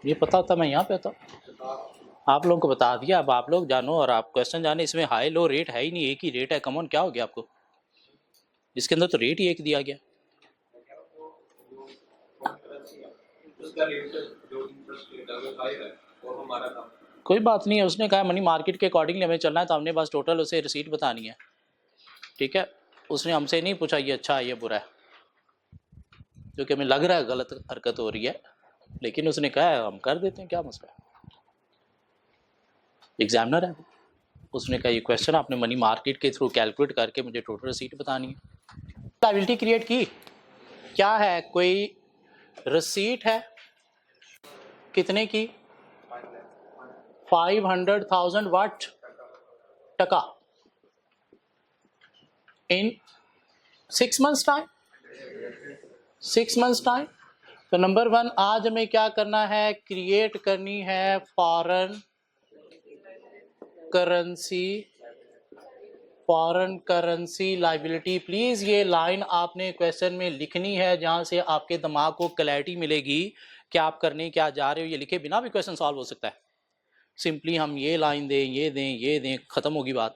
Speaker 1: ये पता होता मैं यहाँ पे होता। आप लोगों को बता दिया, अब आप लोग जानो और आप क्वेश्चन जाने। इसमें हाई लो रेट है ही नहीं, एक ही रेट है। कमॉन, क्या हो गया आपको? इसके अंदर तो रेट ही एक दिया गया। कोई बात नहीं है, उसने कहा मनी मार्केट के अकॉर्डिंगली हमें चलना है, तो हमने बस टोटल उसे रिसीट बतानी है। ठीक है, उसने हमसे नहीं पूछा ये अच्छा है ये बुरा है, क्योंकि हमें लग रहा है गलत हरकत हो रही है, लेकिन उसने कहा है हम कर देते हैं, क्या मसला है। एग्जामिनर है, उसने कहा ये क्वेश्चन आपने मनी मार्केट के थ्रू कैलकुलेट करके मुझे टोटल रिसीट बतानी है। लायबिलिटी क्रिएट की, क्या है, कोई रिसीट है कितने की? 500,000 वाट टका इन 6 months टाइम, 6 months टाइम। तो नंबर 1 आज हमें क्या करना है, क्रिएट करनी है फॉरेन करेंसी लाइबिलिटी। प्लीज ये लाइन आपने क्वेश्चन में लिखनी है, जहां से आपके दिमाग को क्लैरिटी मिलेगी कि आप करने क्या जा रहे हो। ये लिखे बिना भी क्वेश्चन सॉल्व हो सकता है, सिंपली हम ये लाइन दें, ये दें, ये दें, खत्म होगी बात।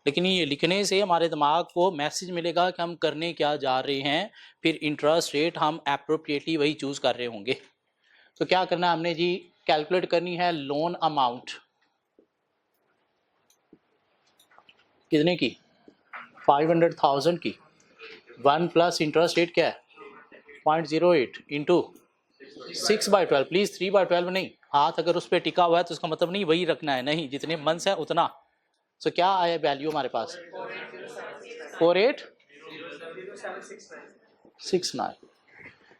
Speaker 1: लेकिन ये लिखने से हमारे दिमाग को मैसेज मिलेगा कि हम करने क्या जा रहे हैं, फिर इंटरेस्ट रेट हम एप्रोप्रिएटली वही चूज कर रहे होंगे। तो क्या करना है हमने जी, कैलकुलेट करनी है लोन अमाउंट कितने की, 500,000 की। 1 प्लस इंटरेस्ट रेट क्या है 0.08 इंटू 6/12। प्लीज 3/12 नहीं, हाथ अगर उस पर टिका हुआ है तो उसका मतलब नहीं वही रखना है, नहीं, जितने मंथ्स है उतना। सो क्या आया वैल्यू हमारे पास 4869।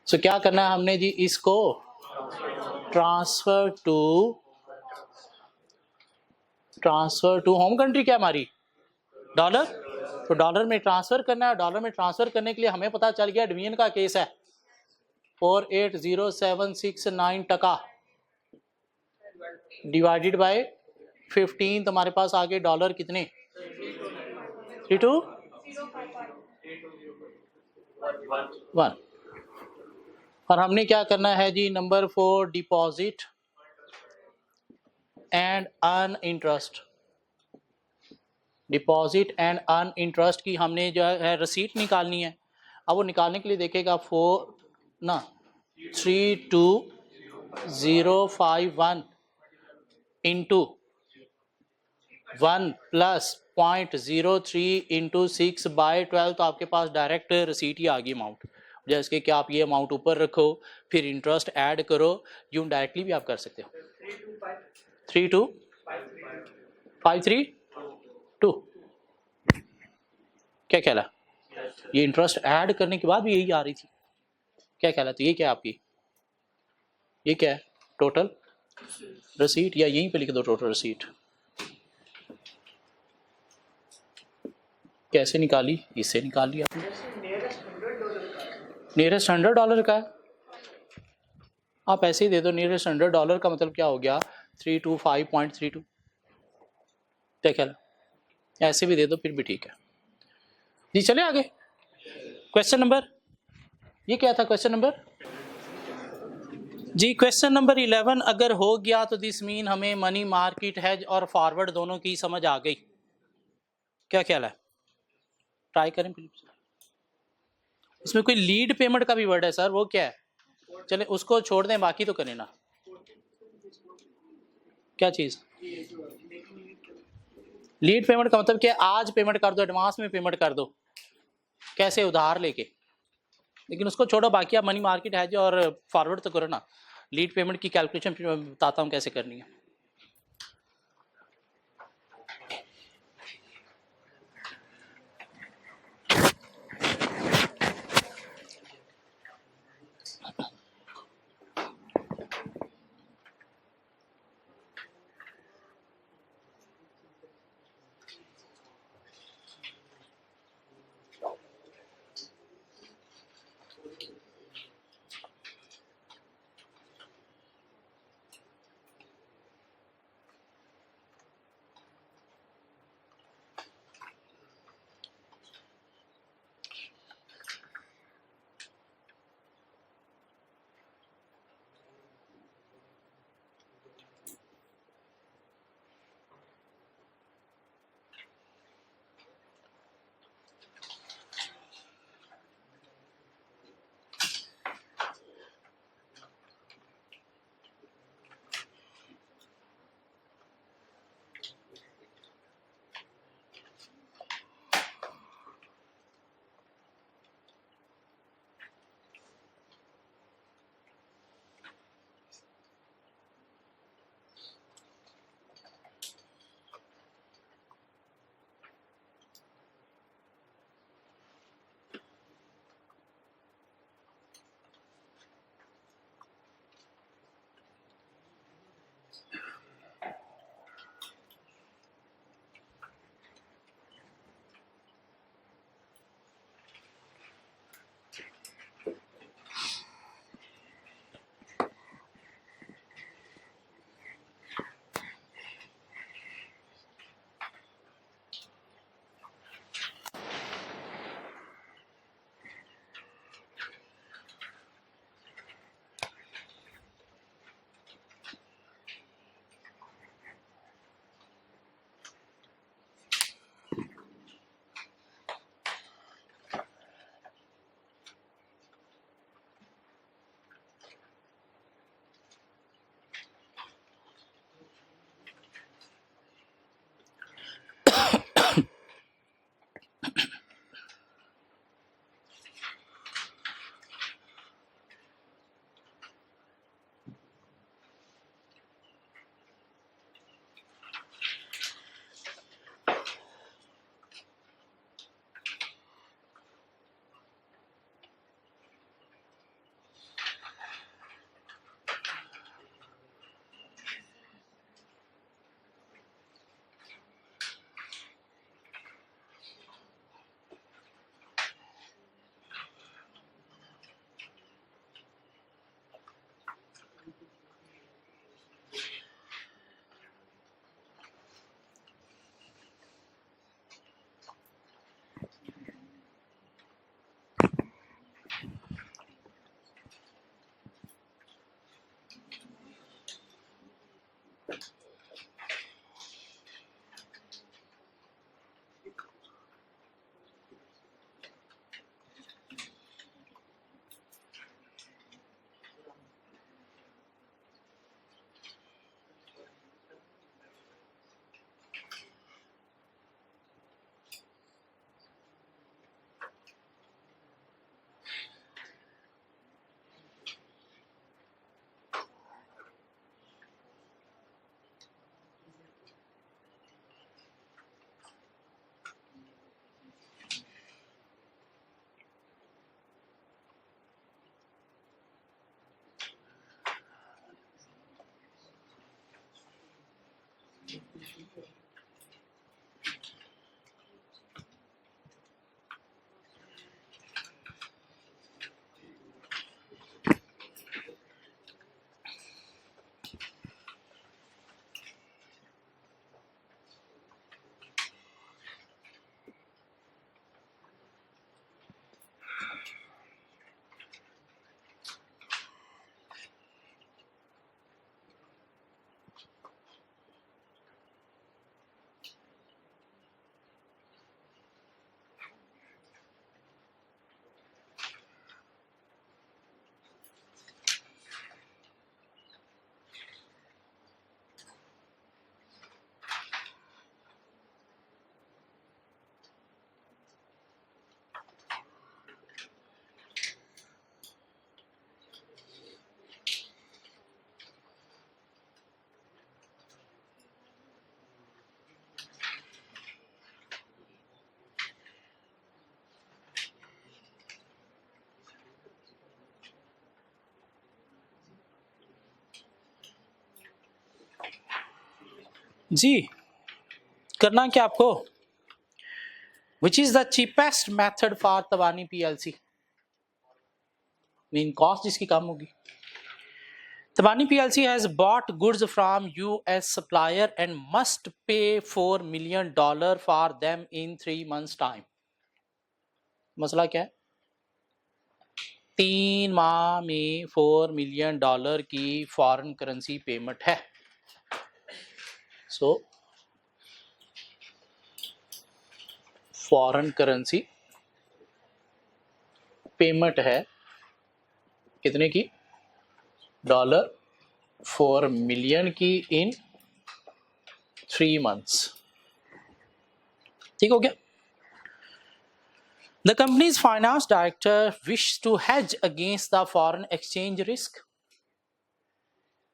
Speaker 1: सो क्या करना है हमने जी, इसको ट्रांसफर टू होम कंट्री क्या हमारी, डॉलर। तो डॉलर में ट्रांसफर करना है। डॉलर में ट्रांसफर करने के लिए हमें पता चल गया डिवीजन का केस है 480769 टका डिवाइडेड बाय 15। हमारे पास आगे डॉलर कितने 32.1। और हमने क्या करना है जी, number 4 deposit and earn interest. Deposit and earn interest की हमने जो है रसीट निकालनी है। अब वो निकालने के लिए देखेगा 32051 इंटू 1 प्लस 0.03 इंटू 6/12। तो आपके पास डायरेक्ट रसीट ही आ गई अमाउंट। जैसे कि आप ये अमाउंट ऊपर रखो, फिर इंटरेस्ट ऐड करो, यूं डायरेक्टली भी आप कर सकते हो। 32532 क्या कहला, ये इंटरेस्ट ऐड करने के बाद भी यही आ रही थी, क्या कहला। तो ये क्या आपकी, ये क्या है टोटल रसीट, या यहीं पे लिख दो टोटल रसीट। कैसे निकाली, इससे निकाल लिया आपने। नियरेस्ट $100 का है, आप ऐसे ही दे दो। नियरेस्ट $100 का मतलब क्या हो गया 325.32। क्या ख्याल, ऐसे भी दे दो फिर भी ठीक है जी। चले आगे, क्वेश्चन नंबर, ये क्या था क्वेश्चन नंबर जी, क्वेश्चन नंबर 11 अगर हो गया तो दिस मीन हमें मनी मार्केट हेज और फॉरवर्ड दोनों की समझ आ गई। क्या ख्याल है, ट्राई करें प्लीज। इसमें कोई लीड पेमेंट का भी वर्ड है सर, वो क्या है, चले उसको छोड़ दें, बाकी तो करें ना। क्या चीज, लीड पेमेंट का मतलब क्या, आज पेमेंट कर दो, एडवांस में पेमेंट कर दो, कैसे, उधार लेके। लेकिन उसको छोड़ो, बाकी आप मनी मार्केट है जो और फॉरवर्ड तो करो ना। लीड पेमेंट की कैलकुलेशन फिर मैं बताता हूँ कैसे करनी है। जी, करना क्या आपको? Which is the cheapest method for Tavani PLC? Mean cost जिसकी कम होगी। Tavani PLC has bought goods from US supplier and must pay $4 million for them in 3 months time. मसला क्या है? 3 माह में $4 million की फॉरेन करेंसी पेमेंट है। सो फॉरेन करेंसी पेमेंट है कितने की? $4 million की इन 3 months। ठीक हो गया? The company's finance director wishes to hedge against the foreign exchange risk,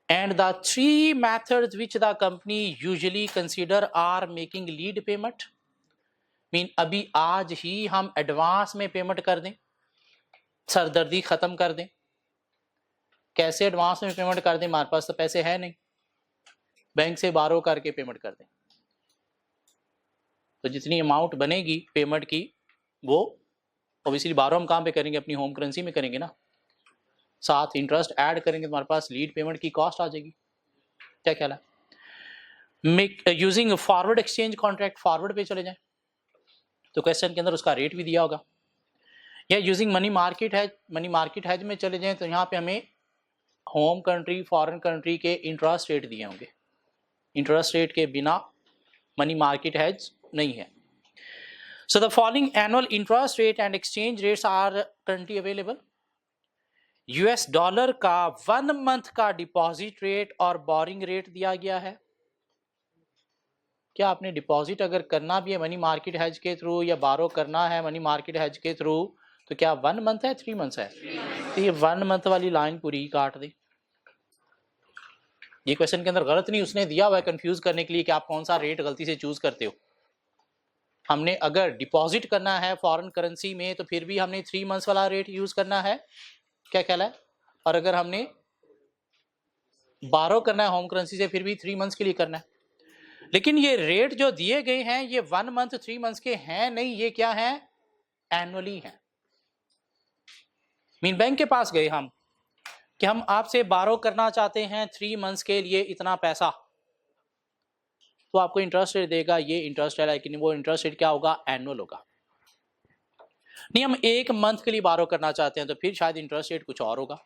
Speaker 1: and the 3 methods which the company usually consider are making lead payment, mean अभी आज ही हम एडवांस में पेमेंट कर दें, सरदर्दी खत्म कर दें। कैसे एडवांस में पेमेंट कर दें? हमारे पास तो पैसे है नहीं, बैंक से बारो करके पेमेंट कर दें। तो जितनी अमाउंट बनेगी पेमेंट की वो ऑब्वियसली बारो हम कहाँ पे करेंगे? अपनी होम करेंसी में करेंगे ना। साथ इंटरेस्ट ऐड करेंगे तो हमारे पास लीड पेमेंट की कॉस्ट आ जाएगी। क्या ख्याल है? Make using forward exchange contract, forward पे चले जाएं तो क्वेश्चन के अंदर उसका रेट भी दिया होगा। या यूजिंग मनी मार्केट हैज में चले जाएं तो यहाँ पे हमें होम कंट्री फॉरेन कंट्री के इंटरेस्ट रेट दिए होंगे। इंटरेस्ट रेट के बिना मनी मार्केट हैज नहीं है। So the following annual interest rate and exchange rates are currently available. US dollar का 1 month का डिपॉजिट रेट और बोरिंग रेट दिया गया है। क्या आपने डिपॉजिट अगर करना भी है मनी मार्केट हैज के थ्रू या बारो करना है मनी मार्केट हैज के थ्रू तो क्या 1 month है 3 months है? तो ये 1 month वाली लाइन पूरी काट दे। ये क्वेश्चन के अंदर गलत नहीं उसने दिया हुआ है कंफ्यूज करने के लिए कि आप कौन सा रेट गलती से चूज करते हो। हमने अगर डिपॉजिट करना है फॉरेन करेंसी में तो फिर भी हमने 3 months वाला रेट यूज करना है। क्या ख्याल है? और अगर हमने बारो करना है होम करेंसी से फिर भी 3 months के लिए करना है। लेकिन ये रेट जो दिए गए हैं ये 1 month 3 months के हैं नहीं, ये क्या है? एनुअली है। मीन बैंक के पास गए हम कि हम आपसे बारो करना चाहते हैं 3 months के लिए इतना पैसा, तो आपको इंटरेस्ट रेट देगा, ये इंटरेस्ट है, लेकिन वो इंटरेस्ट रेट क्या होगा? एनुअल होगा। नहीं हम 1 month के लिए बारो करना चाहते हैं तो फिर शायद इंटरेस्ट रेट कुछ और होगा,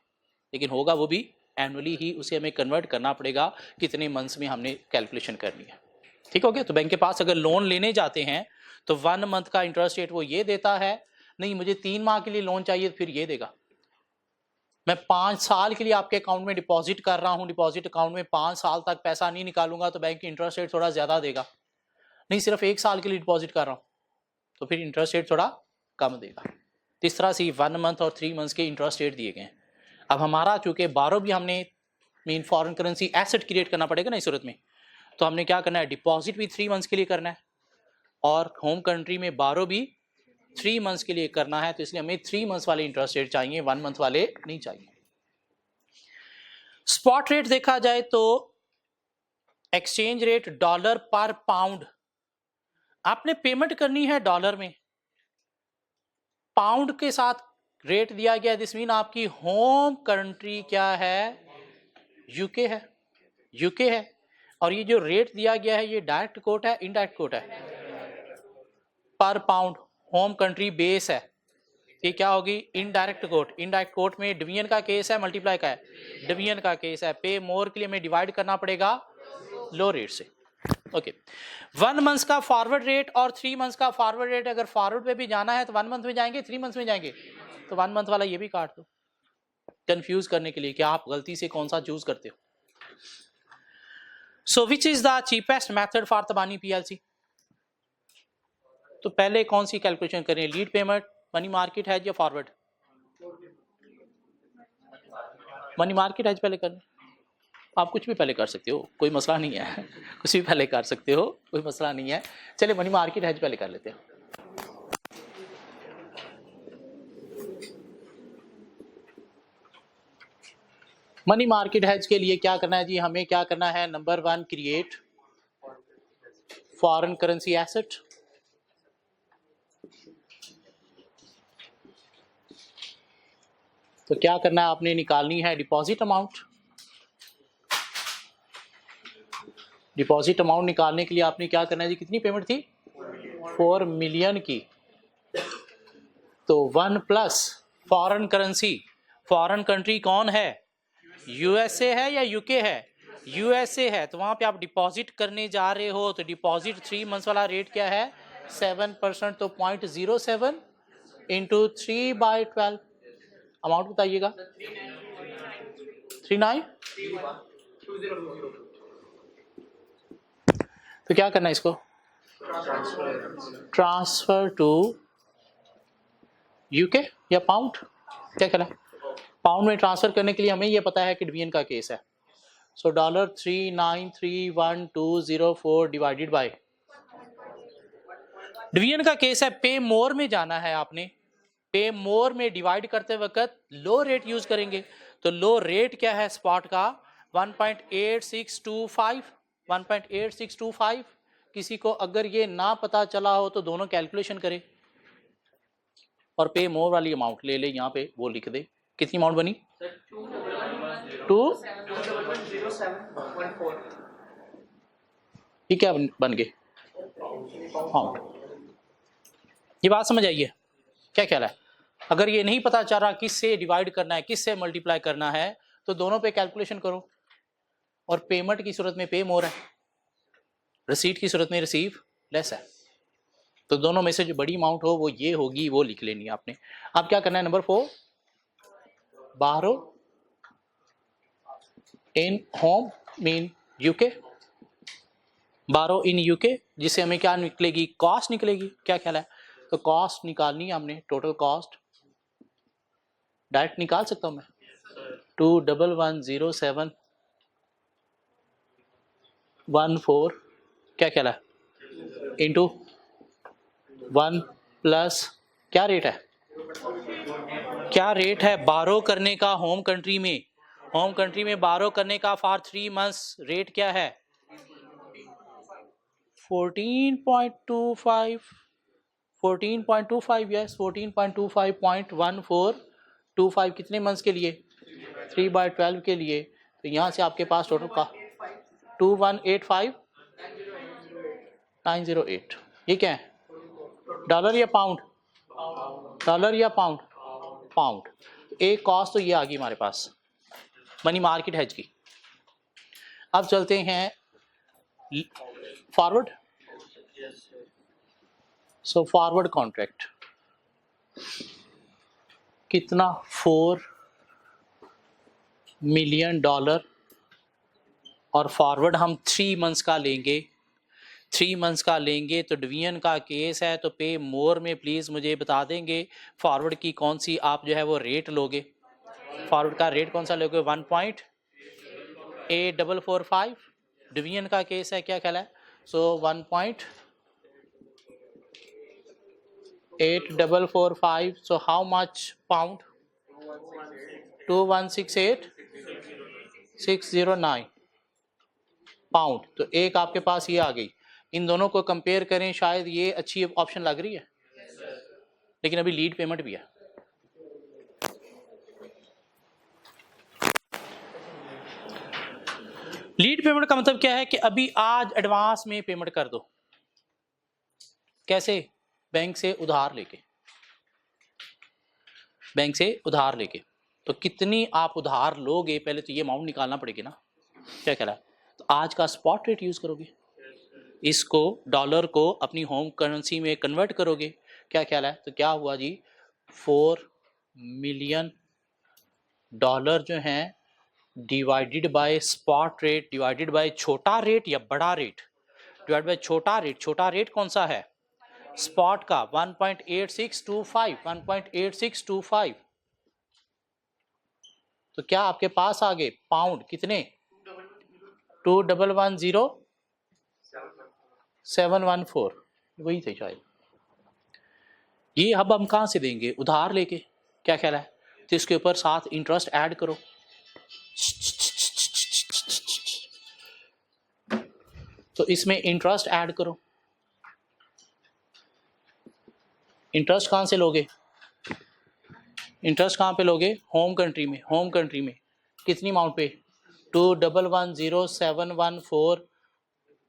Speaker 1: लेकिन होगा वो भी एनुअली ही उसे हमें कन्वर्ट करना पड़ेगा, कितने मंथ्स में हमने कैलकुलेशन करनी है। ठीक हो गया। तो बैंक के पास अगर लोन लेने जाते हैं तो 1 मंथ का इंटरेस्ट रेट वो ये देता है, नहीं मुझे 3 माह के लिए लोन चाहिए फिर ये देगा। मैं 5 साल के लिए आपके अकाउंट में डिपॉजिट कर रहा हूं, डिपॉजिट अकाउंट में 5 साल तक पैसा नहीं निकालूंगा तो बैंक इंटरेस्ट रेट थोड़ा ज्यादा देगा। नहीं सिर्फ 1 साल के लिए डिपॉजिट कर रहा हूं तो फिर इंटरेस्ट रेट थोड़ा कम देगा। इस तरह से 1 मंथ और 3 मंथ्स के इंटरेस्ट रेट दिए गए। अब हमारा चूंकि बारो भी हमने mean foreign currency asset create करना पड़ेगा ना इस सूरत में, तो हमने क्या करना है, डिपॉजिट भी 3 मंथ्स के लिए करना है और होम कंट्री में बारो भी 3 मंथ्स के लिए करना है। तो इसलिए हमें 3 मंथ्स वाले इंटरेस्ट रेट चाहिए, 1 मंथ वाले नहीं चाहिए। स्पॉट रेट देखा जाए तो एक्सचेंज रेट डॉलर पर पाउंड, आपने पेमेंट करनी है डॉलर में, पाउंड के साथ रेट दिया गया, दिस मीन आपकी होम कंट्री क्या है, यूके है, यूके है। और ये जो रेट दिया गया है ये डायरेक्ट कोट है इनडायरेक्ट कोट है, पर पाउंड होम कंट्री बेस है, ये क्या होगी इनडायरेक्ट कोट। इनडायरेक्ट कोट में डिवीजन का केस है मल्टीप्लाई का है, डिवीजन का केस है, पे मोर के लिए हमें डिवाइड करना पड़ेगा लो रेट से। ओके 1 मंथ का फॉरवर्ड रेट और 3 मंथ का फॉरवर्ड रेट, अगर फॉरवर्ड पे भी जाना है तो 1 मंथ में जाएंगे 3 मंथ में जाएंगे, तो 1 मंथ वाला ये भी काट दो कंफ्यूज करने के लिए कि आप गलती से कौन सा चूज करते हो। So which is the cheapest method for Tabani PLC, तो पहले कौन सी कैलकुलेशन करें, lead payment, money market hedge या फॉरवर्ड? मनी मार्केट हेज पहले करना, आप कुछ भी पहले कर सकते हो, कोई मसला नहीं है कुछ भी पहले कर सकते हो, कोई मसला नहीं है। चलिए मनी मार्केट हेज पहले कर लेते हैं। मनी मार्केट हेज के लिए क्या करना है जी, हमें क्या करना है, number 1 create foreign currency asset, तो क्या करना है आपने, निकालनी है डिपॉजिट अमाउंट। डिपॉजिट अमाउंट निकालने के लिए आपने क्या करना है जी, कितनी पेमेंट थी 4 मिलियन की, तो 1 plus foreign currency, foreign country कौन है, यूएसए है या यूके है, यूएसए है, तो वहां पे आप डिपॉजिट करने जा रहे हो तो डिपॉजिट 3 मंथ्स वाला रेट क्या है 7%, तो 0.07 इंटू 3/12, अमाउंट बताइएगा 39। तो क्या करना है इसको, ट्रांसफर टू यूके या पाउंड, क्या करना है, पाउंड में ट्रांसफर करने के लिए हमें ये पता है कि डिवीजन का केस है, सो $3931204 डिवाइडेड बाय, डिवीजन का केस है, पे मोर में जाना है आपने, पे मोर में डिवाइड करते वक्त लो रेट यूज करेंगे, तो लो रेट क्या है स्पॉट का 1.8625, 1.8625। किसी को अगर ये ना पता चला हो तो दोनों कैलकुलेशन करे और पे मोर वाली अमाउंट ले ले, यहाँ पे वो लिख दे, कितनी अमाउंट बनी 2, ये क्या बन गए पाउंड। ये बात समझ आइए क्या ख्याल है, अगर ये नहीं पता चल रहा किससे डिवाइड करना है किससे मल्टीप्लाई करना है तो दोनों पे कैलकुलेशन करो, और पेमेंट की सूरत में पे मोर है, रिसीट की सूरत में रिसीव लेस है, तो दोनों में से जो बड़ी अमाउंट हो वो ये होगी, वो लिख लेनी है आपने। अब क्या करना है, नंबर 4 बारो इन होम मीन यूके, बारो इन यूके, जिससे हमें क्या निकलेगी, कॉस्ट निकलेगी, क्या ख्याल है, तो कॉस्ट निकालनी है हमने, टोटल कॉस्ट डायरेक्ट निकाल सकता हूं मैं 2110714, क्या ख्याल है, इंटू 1 प्लस क्या रेट है, क्या रेट है बारो करने का होम कंट्री में, होम कंट्री में बारो करने का फॉर 3 मंथ्स रेट क्या है 14.25, 14.25 यस 14.25.1425 कितने मंथ्स के लिए 3/12 के लिए, तो यहाँ से आपके पास टोटल का 2185908, ये क्या है डॉलर या पाउंड, डॉलर या पाउंड, पाउंड, एक कॉस्ट तो ये आ गई हमारे पास, मनी मार्केट हेज की। अब चलते हैं फॉरवर्ड। सो फॉरवर्ड कॉन्ट्रैक्ट कितना, $4 मिलियन, और फॉरवर्ड हम 3 मंथ्स का लेंगे। 3 मंथ्स का लेंगे तो डिवीजन का केस है, तो पे मोर में प्लीज़ मुझे बता देंगे फॉरवर्ड की कौन सी आप जो है वो रेट लोगे। फॉरवर्ड का रेट कौन सा लोगे? 1.8445। डिवीजन का केस है, क्या ख्याल है? सो 1.8445, so how much pound? 2168609 pound. तो एक आपके पास ये आ गई। इन दोनों को कंपेयर करें, शायद ये अच्छी ऑप्शन लग रही है, लेकिन अभी लीड पेमेंट भी है। लीड पेमेंट का मतलब क्या है कि अभी आज एडवांस में पेमेंट कर दो। कैसे? बैंक से उधार लेके। बैंक से उधार लेके। तो कितनी आप उधार लोगे, पहले तो ये अमाउंट निकालना पड़ेगी ना। क्या कह रहा है? तो आज का स्पॉट रेट यूज करोगे, इसको डॉलर को अपनी होम करेंसी में कन्वर्ट करोगे। क्या ख्याल है? तो क्या हुआ जी, $4 मिलियन जो हैं divided by spot rate divided by छोटा रेट या बड़ा रेट, डिवाइड बाय छोटा रेट। छोटा रेट कौन सा है? स्पॉट का 1.8625, 1.8625। तो क्या आपके पास आ गए पाउंड कितने? 2110714, वही थे शायद। ये अब हम कहां से देंगे? उधार लेके। क्या ख्याल है? तो इसके ऊपर साथ इंटरेस्ट ऐड करो। तो इसमें इंटरेस्ट ऐड करो। इंटरेस्ट कहां से लोगे? इंटरेस्ट कहां पे लोगे? होम कंट्री में। होम कंट्री में कितनी अमाउंट पे? 2110714।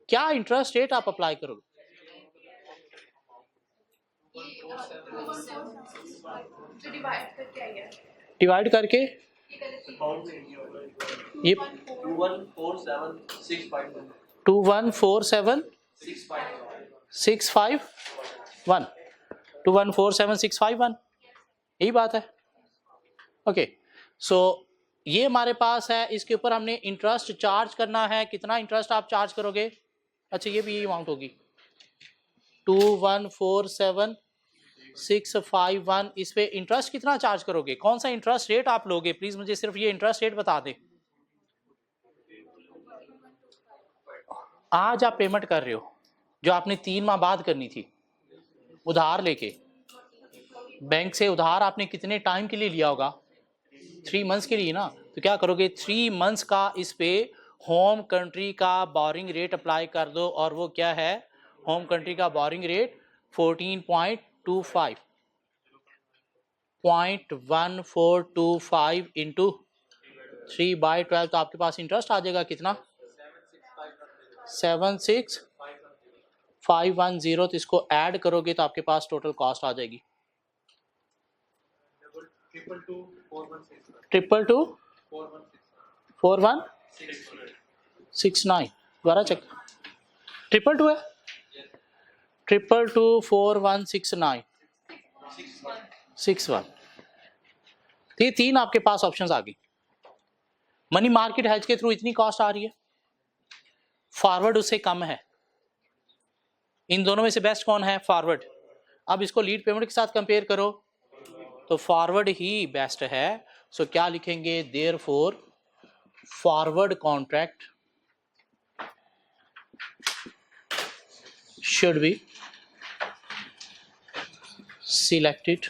Speaker 1: क्या इंटरेस्ट रेट आप अप्लाई करोगे? डिवाइड करके ये 2147651 2147651, यही बात है। ओके, सो ये हमारे पास है। इसके ऊपर हमने इंटरेस्ट चार्ज करना है। कितना इंटरेस्ट आप चार्ज करोगे? अच्छा, ये भी अमाउंट होगी 2147651। इस पे इंटरेस्ट कितना चार्ज करोगे? कौन सा इंटरेस्ट रेट आप लोगे? प्लीज मुझे सिर्फ ये इंटरेस्ट रेट बता दे। आज आप पेमेंट कर रहे हो जो आपने 3 माह बाद करनी थी, उधार लेके। बैंक से उधार आपने कितने टाइम के लिए लिया होगा? 3 मंथ्स के लिए ना। तो क्या करोगे? 3 मंथ्स का इस पे होम कंट्री का बोरिंग रेट अप्लाई कर दो। और वो क्या है? होम कंट्री का बोरिंग रेट 14.25 0.1425 इंटू 3/12। तो आपके पास इंटरेस्ट आ जाएगा कितना? 76510। तो इसको ऐड करोगे तो आपके पास टोटल कॉस्ट आ जाएगी 2224169। दोबारा चेक। 222 है? 222416961। ये 3 आपके पास ऑप्शंस आ गई। मनी मार्केट हेज के थ्रू इतनी कॉस्ट आ रही है, फॉरवर्ड उससे कम है। इन दोनों में से बेस्ट कौन है? फॉरवर्ड। अब इसको लीड पेमेंट के साथ कंपेयर करो तो फॉरवर्ड ही बेस्ट है। सो क्या लिखेंगे? Therefore forward contract should be selected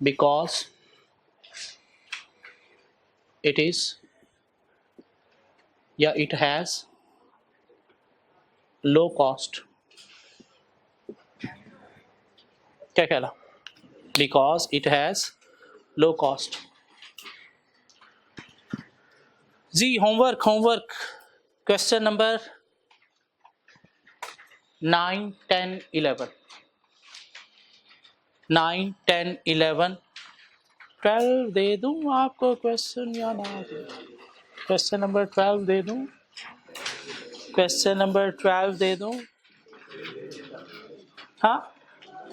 Speaker 1: because it is, it has low cost। क्या कहला? Because it has low cost। जी होमवर्क क्वेश्चन नंबर 9, 10, 11 9, 10, 11 12 दे दूं आपको क्वेश्चन या ना दूं? क्वेश्चन नंबर 12 दे दूं? क्वेश्चन नंबर 12 दे दूं? हाँ,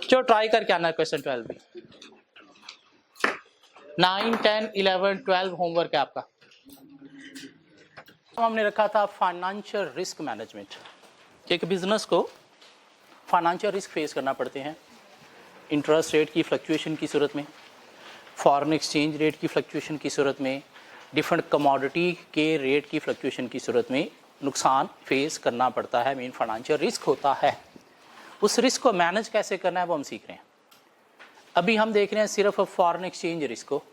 Speaker 1: जो ट्राई करके आना क्वेश्चन 12 भी। 9, 10, 11, 12 होमवर्क है आपका। हमने रखा था फाइनेंशियल रिस्क मैनेजमेंट। एक बिजनेस को फाइनेंशियल रिस्क फेस करना पड़ते हैं। इंटरेस्ट रेट की फ्लक्चुएशन की सूरत में, फॉरेन एक्सचेंज रेट की फ्लक्चुएशन की सूरत में, डिफरेंट कमोडिटी के रेट की फ्लक्चुएशन की सूरत में नुकसान फेस करना पड़ता है, मेन फाइनेंशियल रिस्क होता है। उस रिस्क को मैनेज कैसे करना है वो हम सीख रहे हैं। अभी हम देख रहे हैं सिर्फ फॉरेन एक्सचेंज रिस्क को।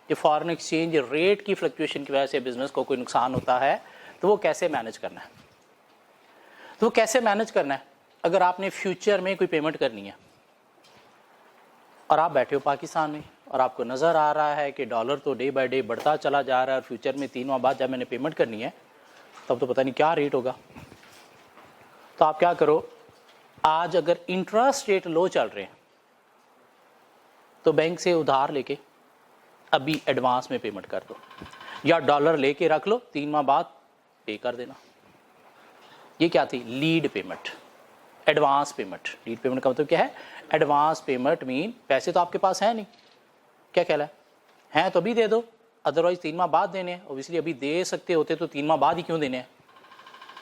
Speaker 1: ये फॉरेन एक्सचेंज रेट की फ्लक्चुएशन की वजह से बिजनेस को कोई नुकसान होता है तो वो कैसे मैनेज करना है। तो वो कैसे मैनेज करना है, अगर आपने फ्यूचर में कोई पेमेंट करनी है और आप बैठे हो पाकिस्तान में और आपको नज़र आ रहा है कि डॉलर तो डे बाय डे बढ़ता चला जा रहा है और फ्यूचर में 3 माह बाद जब मैंने पेमेंट करनी है तब तो पता नहीं क्या रेट होगा। तो आप क्या करो, आज अगर इंटरेस्ट रेट लो चल रहे हैं तो बैंक से उधार लेके अभी एडवांस में पेमेंट कर दो, या डॉलर लेके रख लो, 3 माह बाद पे कर देना। ये क्या थी? Lead payment, advance payment. Lead payment का मतलब क्या है? एडवांस पेमेंट मीन पैसे तो आपके पास है नहीं, क्या कहला है तो अभी दे दो, अदरवाइज 3 माह बाद देने हैं। ओबियसली अभी दे सकते होते तो 3 माह बाद ही क्यों देने हैं।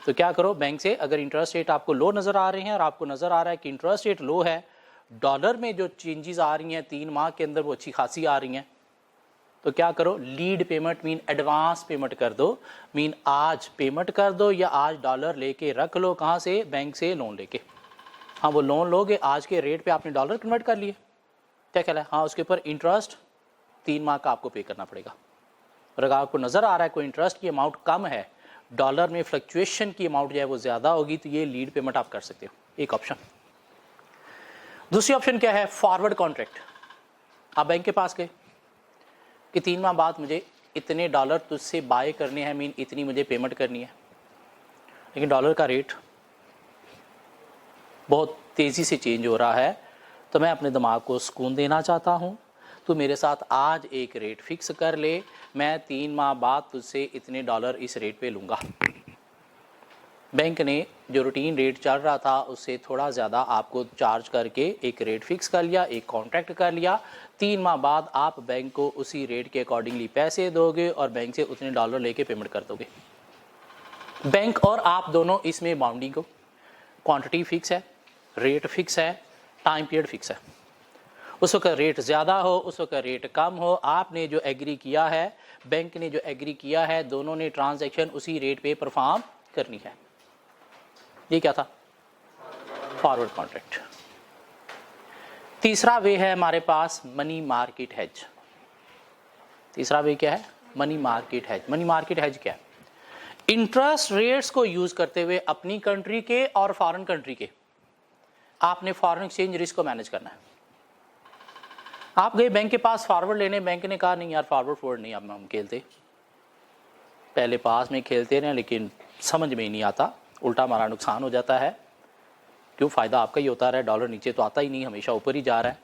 Speaker 1: तो क्या करो, बैंक से अगर इंटरेस्ट रेट आपको लो नज़र आ रहे हैं और आपको नज़र आ रहा है कि इंटरेस्ट रेट लो है, डॉलर में जो चेंजेस आ रही हैं 3 माह के अंदर वो अच्छी खासी आ रही हैं, तो क्या करो, lead payment mean advance payment कर दो। मीन आज पेमेंट कर दो या आज डॉलर लेके रख लो। कहाँ से? बैंक से लोन लेके। हाँ, वो लोन लोगे, आज के रेट पे आपने डॉलर कन्वर्ट कर लिए, क्या कहला है? हाँ, उसके ऊपर इंटरेस्ट 3 माह का आपको पे करना पड़ेगा। और अगर आपको नज़र आ रहा है कोई इंटरेस्ट की अमाउंट कम है, डॉलर में फ्लक्चुएशन की अमाउंट जो है वो ज़्यादा होगी, तो ये लीड पेमेंट आप कर सकते हो, एक ऑप्शन। दूसरी ऑप्शन क्या है? Forward contract. आप बैंक के पास गए कि 3 माह बाद मुझे इतने डॉलर तुझसे बाय करने हैं, मीन इतनी मुझे पेमेंट करनी है, लेकिन डॉलर का रेट बहुत तेज़ी से चेंज हो रहा है, तो मैं अपने दिमाग को सुकून देना चाहता हूँ, तो मेरे साथ आज एक रेट फिक्स कर ले, मैं 3 माह बाद तुझसे इतने डॉलर इस रेट पे लूँगा। बैंक ने जो रूटीन रेट चल रहा था उससे थोड़ा ज़्यादा आपको चार्ज करके एक रेट फिक्स कर लिया, एक कॉन्ट्रैक्ट कर लिया। 3 माह बाद आप बैंक को उसी रेट के अकॉर्डिंगली पैसे दोगे और बैंक से उतने डॉलर लेके पेमेंट कर दोगे। बैंक और आप दोनों इसमें बाउंडिंग को, क्वांटिटी फिक्स है, रेट फिक्स है, टाइम पीरियड फिक्स है। उस वक्त रेट ज़्यादा हो, उस वक्त रेट कम हो, आपने जो एग्री किया है, बैंक ने जो एग्री किया है, दोनों ने ट्रांजैक्शन उसी रेट पे परफॉर्म करनी है। ये क्या था? Forward contract. तीसरा वे है हमारे पास मनी मार्केट हेज। तीसरा वे क्या है? Money market hedge. Money market hedge क्या है? इंटरेस्ट रेट्स को यूज करते हुए अपनी कंट्री के और फॉरेन कंट्री के आपने फॉरेन एक्सचेंज रिस्क को मैनेज करना है। आप गए बैंक के पास फॉरवर्ड लेने, बैंक ने कहा नहीं यार फॉरवर्ड नहीं, अब हम खेलते, पहले पास में खेलते रहे लेकिन समझ में ही नहीं आता, उल्टा हमारा नुकसान हो जाता है। क्यों? फ़ायदा आपका ही होता रहा है, डॉलर नीचे तो आता ही नहीं, हमेशा ऊपर ही जा रहा है,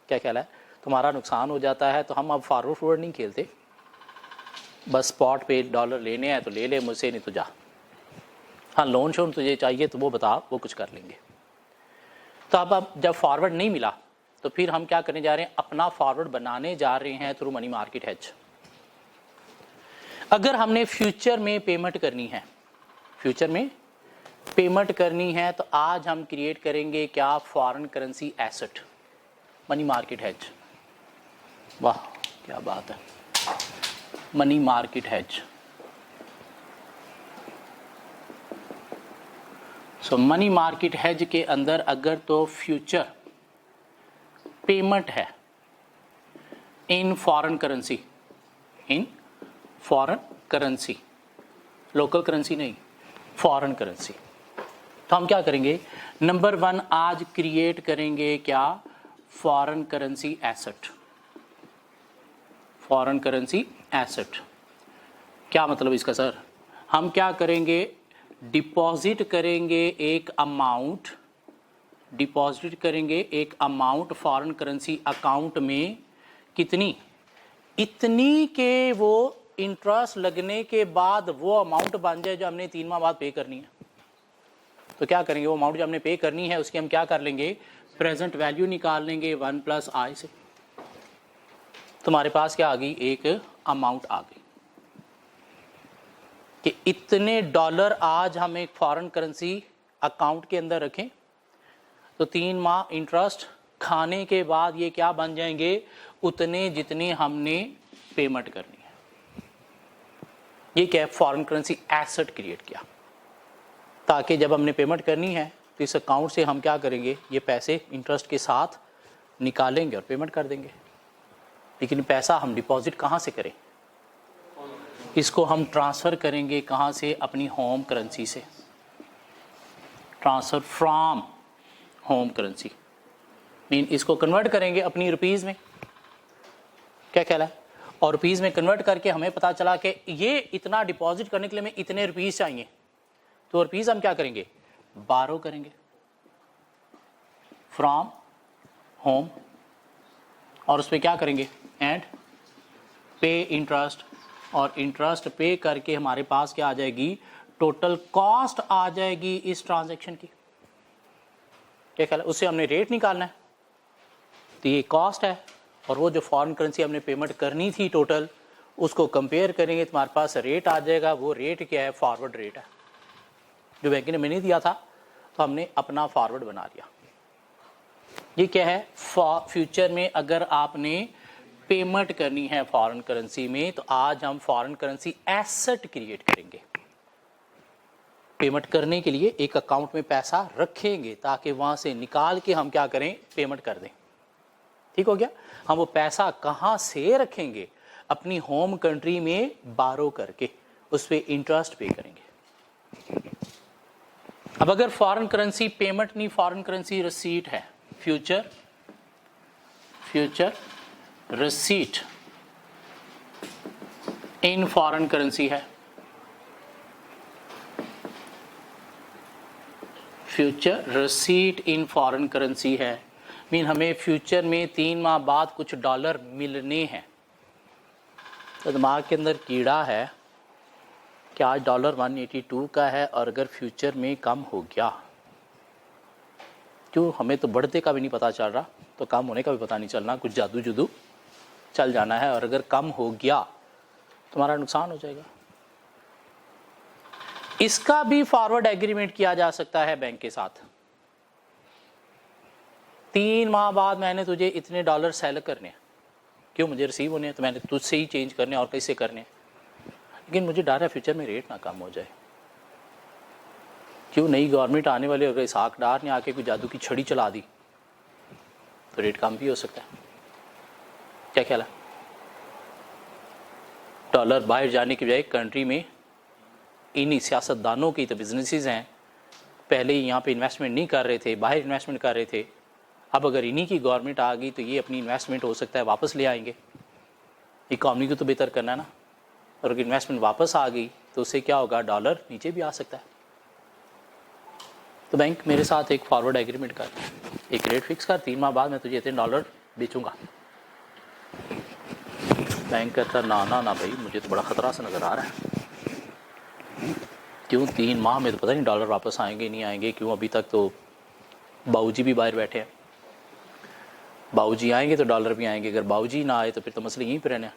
Speaker 1: क्या कहला है, तुम्हारा नुकसान हो जाता है। तो हम अब फॉरवर्ड नहीं खेलते, बस स्पॉट पे डॉलर लेने हैं तो ले ले मुझसे, नहीं तो जा। हाँ, लोन शोन तुझे चाहिए तो वो बता, वो कुछ कर लेंगे। तो अब जब फॉरवर्ड नहीं मिला तो फिर हम क्या करने जा रहे हैं? अपना फॉरवर्ड बनाने जा रहे हैं थ्रू मनी मार्केट हेज। अगर हमने फ्यूचर में पेमेंट करनी है, फ्यूचर में पेमेंट करनी है, तो आज हम क्रिएट करेंगे क्या? Foreign currency asset, money market hedge. वाह क्या बात है, मनी मार्केट हेज। सो मनी मार्केट हेज के अंदर अगर तो फ्यूचर पेमेंट है इन फॉरेन करेंसी, इन फॉरेन करेंसी, लोकल करेंसी नहीं, फॉरेन करेंसी, तो हम क्या करेंगे? नंबर 1 आज क्रिएट करेंगे क्या? Foreign currency asset. Foreign currency asset क्या मतलब इसका सर? हम क्या करेंगे? डिपॉजिट करेंगे एक अमाउंट, डिपॉजिट करेंगे एक अमाउंट फॉरेन करेंसी अकाउंट में। कितनी? इतनी के वो इंटरेस्ट लगने के बाद वो अमाउंट बन जाए जो हमने 3 माह बाद पे करनी है। तो क्या करेंगे, वो अमाउंट जो हमने पे करनी है उसकी हम क्या कर लेंगे, प्रेजेंट वैल्यू निकाल लेंगे 1 + i से। तुम्हारे पास क्या आ गई, एक अमाउंट आ गई कि इतने डॉलर आज हम एक फॉरेन करेंसी अकाउंट के अंदर रखें तो 3 माह इंटरेस्ट खाने के बाद ये क्या बन जाएंगे, उतने जितने हमने पेमेंट करनी है। ये क्या है, फॉरेन करेंसी एसेट क्रिएट किया ताकि जब हमने पेमेंट करनी है तो इस अकाउंट से हम क्या करेंगे, ये पैसे इंटरेस्ट के साथ निकालेंगे और पेमेंट कर देंगे। लेकिन पैसा हम डिपॉजिट कहाँ से करें, इसको हम ट्रांसफ़र करेंगे कहाँ से, अपनी होम करेंसी से। Transfer from home currency mean इसको कन्वर्ट करेंगे अपनी रुपीज़ में, क्या ख्याल है, और रुपीज़ में कन्वर्ट करके हमें पता चला कि ये इतना डिपॉजिट करने के लिए हमें इतने रुपीज़ चाहिए, तो रुपीज़ हम क्या करेंगे, बारो करेंगे फ्रॉम होम और उस पर क्या करेंगे, एंड पे इंटरेस्ट, और इंटरेस्ट पे करके हमारे पास क्या आ जाएगी, टोटल कॉस्ट आ जाएगी इस ट्रांजैक्शन की। क्या ख्याल है, उससे हमने रेट निकालना है, तो ये कॉस्ट है और वो जो फॉरेन करेंसी हमने पेमेंट करनी थी टोटल, उसको कंपेयर करेंगे, तुम्हारे पास रेट आ जाएगा। वो रेट क्या है, फॉरवर्ड रेट है, जो बैंक ने मैंने दिया था तो हमने अपना फॉरवर्ड बना लिया। ये क्या है, फ्यूचर में अगर आपने पेमेंट करनी है फॉरेन करेंसी में तो आज हम फॉरेन करेंसी एसेट क्रिएट करेंगे। पेमेंट करने के लिए एक अकाउंट में पैसा रखेंगे ताकि वहां से निकाल के हम क्या करें, पेमेंट कर दें। ठीक हो गया। हम वो पैसा कहाँ से रखेंगे, अपनी होम कंट्री में बारो करके उस पर इंटरेस्ट पे करेंगे। अब अगर फॉरेन करेंसी पेमेंट नहीं, फॉरेन करेंसी रिसीट है, future receipt in foreign currency है, future receipt in foreign currency है, मीन हमें फ्यूचर में 3 माह बाद कुछ डॉलर मिलने हैं। तो दिमाग के अंदर कीड़ा है कि आज डॉलर 182 का है और अगर फ्यूचर में कम हो गया, क्यों, हमें तो बढ़ते का भी नहीं पता चल रहा तो कम होने का भी पता नहीं चलना, कुछ जादू जुदू चल जाना है, और अगर कम हो गया तुम्हारा नुकसान हो जाएगा। इसका भी फॉरवर्ड एग्रीमेंट किया जा सकता है बैंक के साथ। 3 माह बाद मैंने तुझे इतने डॉलर सेल करने हैं, क्यों, मुझे रिसीव होने हैं तो मैंने तुझसे ही चेंज करने और कैसे करने हैं, लेकिन मुझे डर है फ्यूचर में रेट ना कम हो जाए। क्यों, नई गवर्नमेंट आने वाली, अगर इसहाक डार ने आके कोई जादू की छड़ी चला दी तो रेट कम भी हो सकता है। क्या ख्याल है, डॉलर बाहर जाने की बजाय कंट्री में इन्हीं सियासतदानों की तो बिजनेसेस हैं, पहले ही यहाँ पे इन्वेस्टमेंट नहीं कर रहे थे, बाहर इन्वेस्टमेंट कर रहे थे, अब अगर इन्हीं की गवर्नमेंट आ गई तो ये अपनी इन्वेस्टमेंट हो सकता है वापस ले आएंगे। इकॉनमी को तो बेहतर करना है ना, और अगर इन्वेस्टमेंट वापस आ गई तो उससे क्या होगा, डॉलर नीचे भी आ सकता है। तो बैंक मेरे साथ एक फॉरवर्ड एग्रीमेंट कर, एक रेट फिक्स कर, 3 माह बाद मैं तुझे इतने डॉलर बेचूंगा। बैंक कहता ना ना ना भाई, मुझे तो बड़ा ख़तरा सा नज़र आ रहा है। क्यों, 3 माह में तो पता नहीं डॉलर वापस आएंगे नहीं आएंगे, क्यों, अभी तक तो बाबूजी भी बाहर बैठे हैं, बाबूजी आएंगे तो डॉलर भी आएंगे, अगर बाबूजी ना आए तो फिर तो मसले यहीं पर रहने।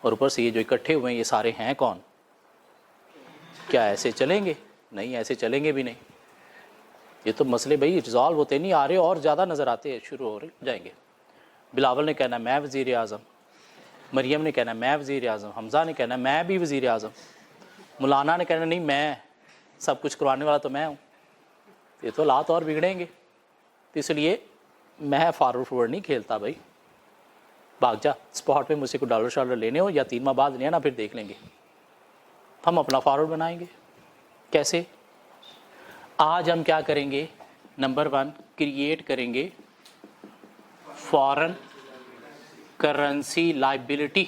Speaker 1: और ऊपर से ये जो इकट्ठे हुए हैं ये सारे हैं कौन, क्या ऐसे चलेंगे, नहीं ऐसे चलेंगे भी नहीं। ये तो मसले भाई रिजॉल्व होते नहीं आ रहे और ज़्यादा नज़र आते हैं, शुरू हो रहे जाएंगे। बिलावल ने कहना मैं वज़ीर आज़म, मरियम ने कहना मैं वज़ीर आज़म, हमज़ा ने कहना मैं भी वज़ीर आज़म, मौलाना ने कहना नहीं मैं सब कुछ करवाने वाला तो मैं हूँ। ये तो हालात और बिगड़ेंगे, तो इसलिए मैं फॉरवर्ड नहीं खेलता भाई, भाग जा स्पॉट पे, मुझसे कोई डॉलर शॉलर लेने हो या 3 माह बाद लेना, फिर देख लेंगे। हम अपना फॉरवर्ड बनाएंगे कैसे। आज हम क्या करेंगे, नंबर 1 क्रिएट करेंगे foreign currency liability.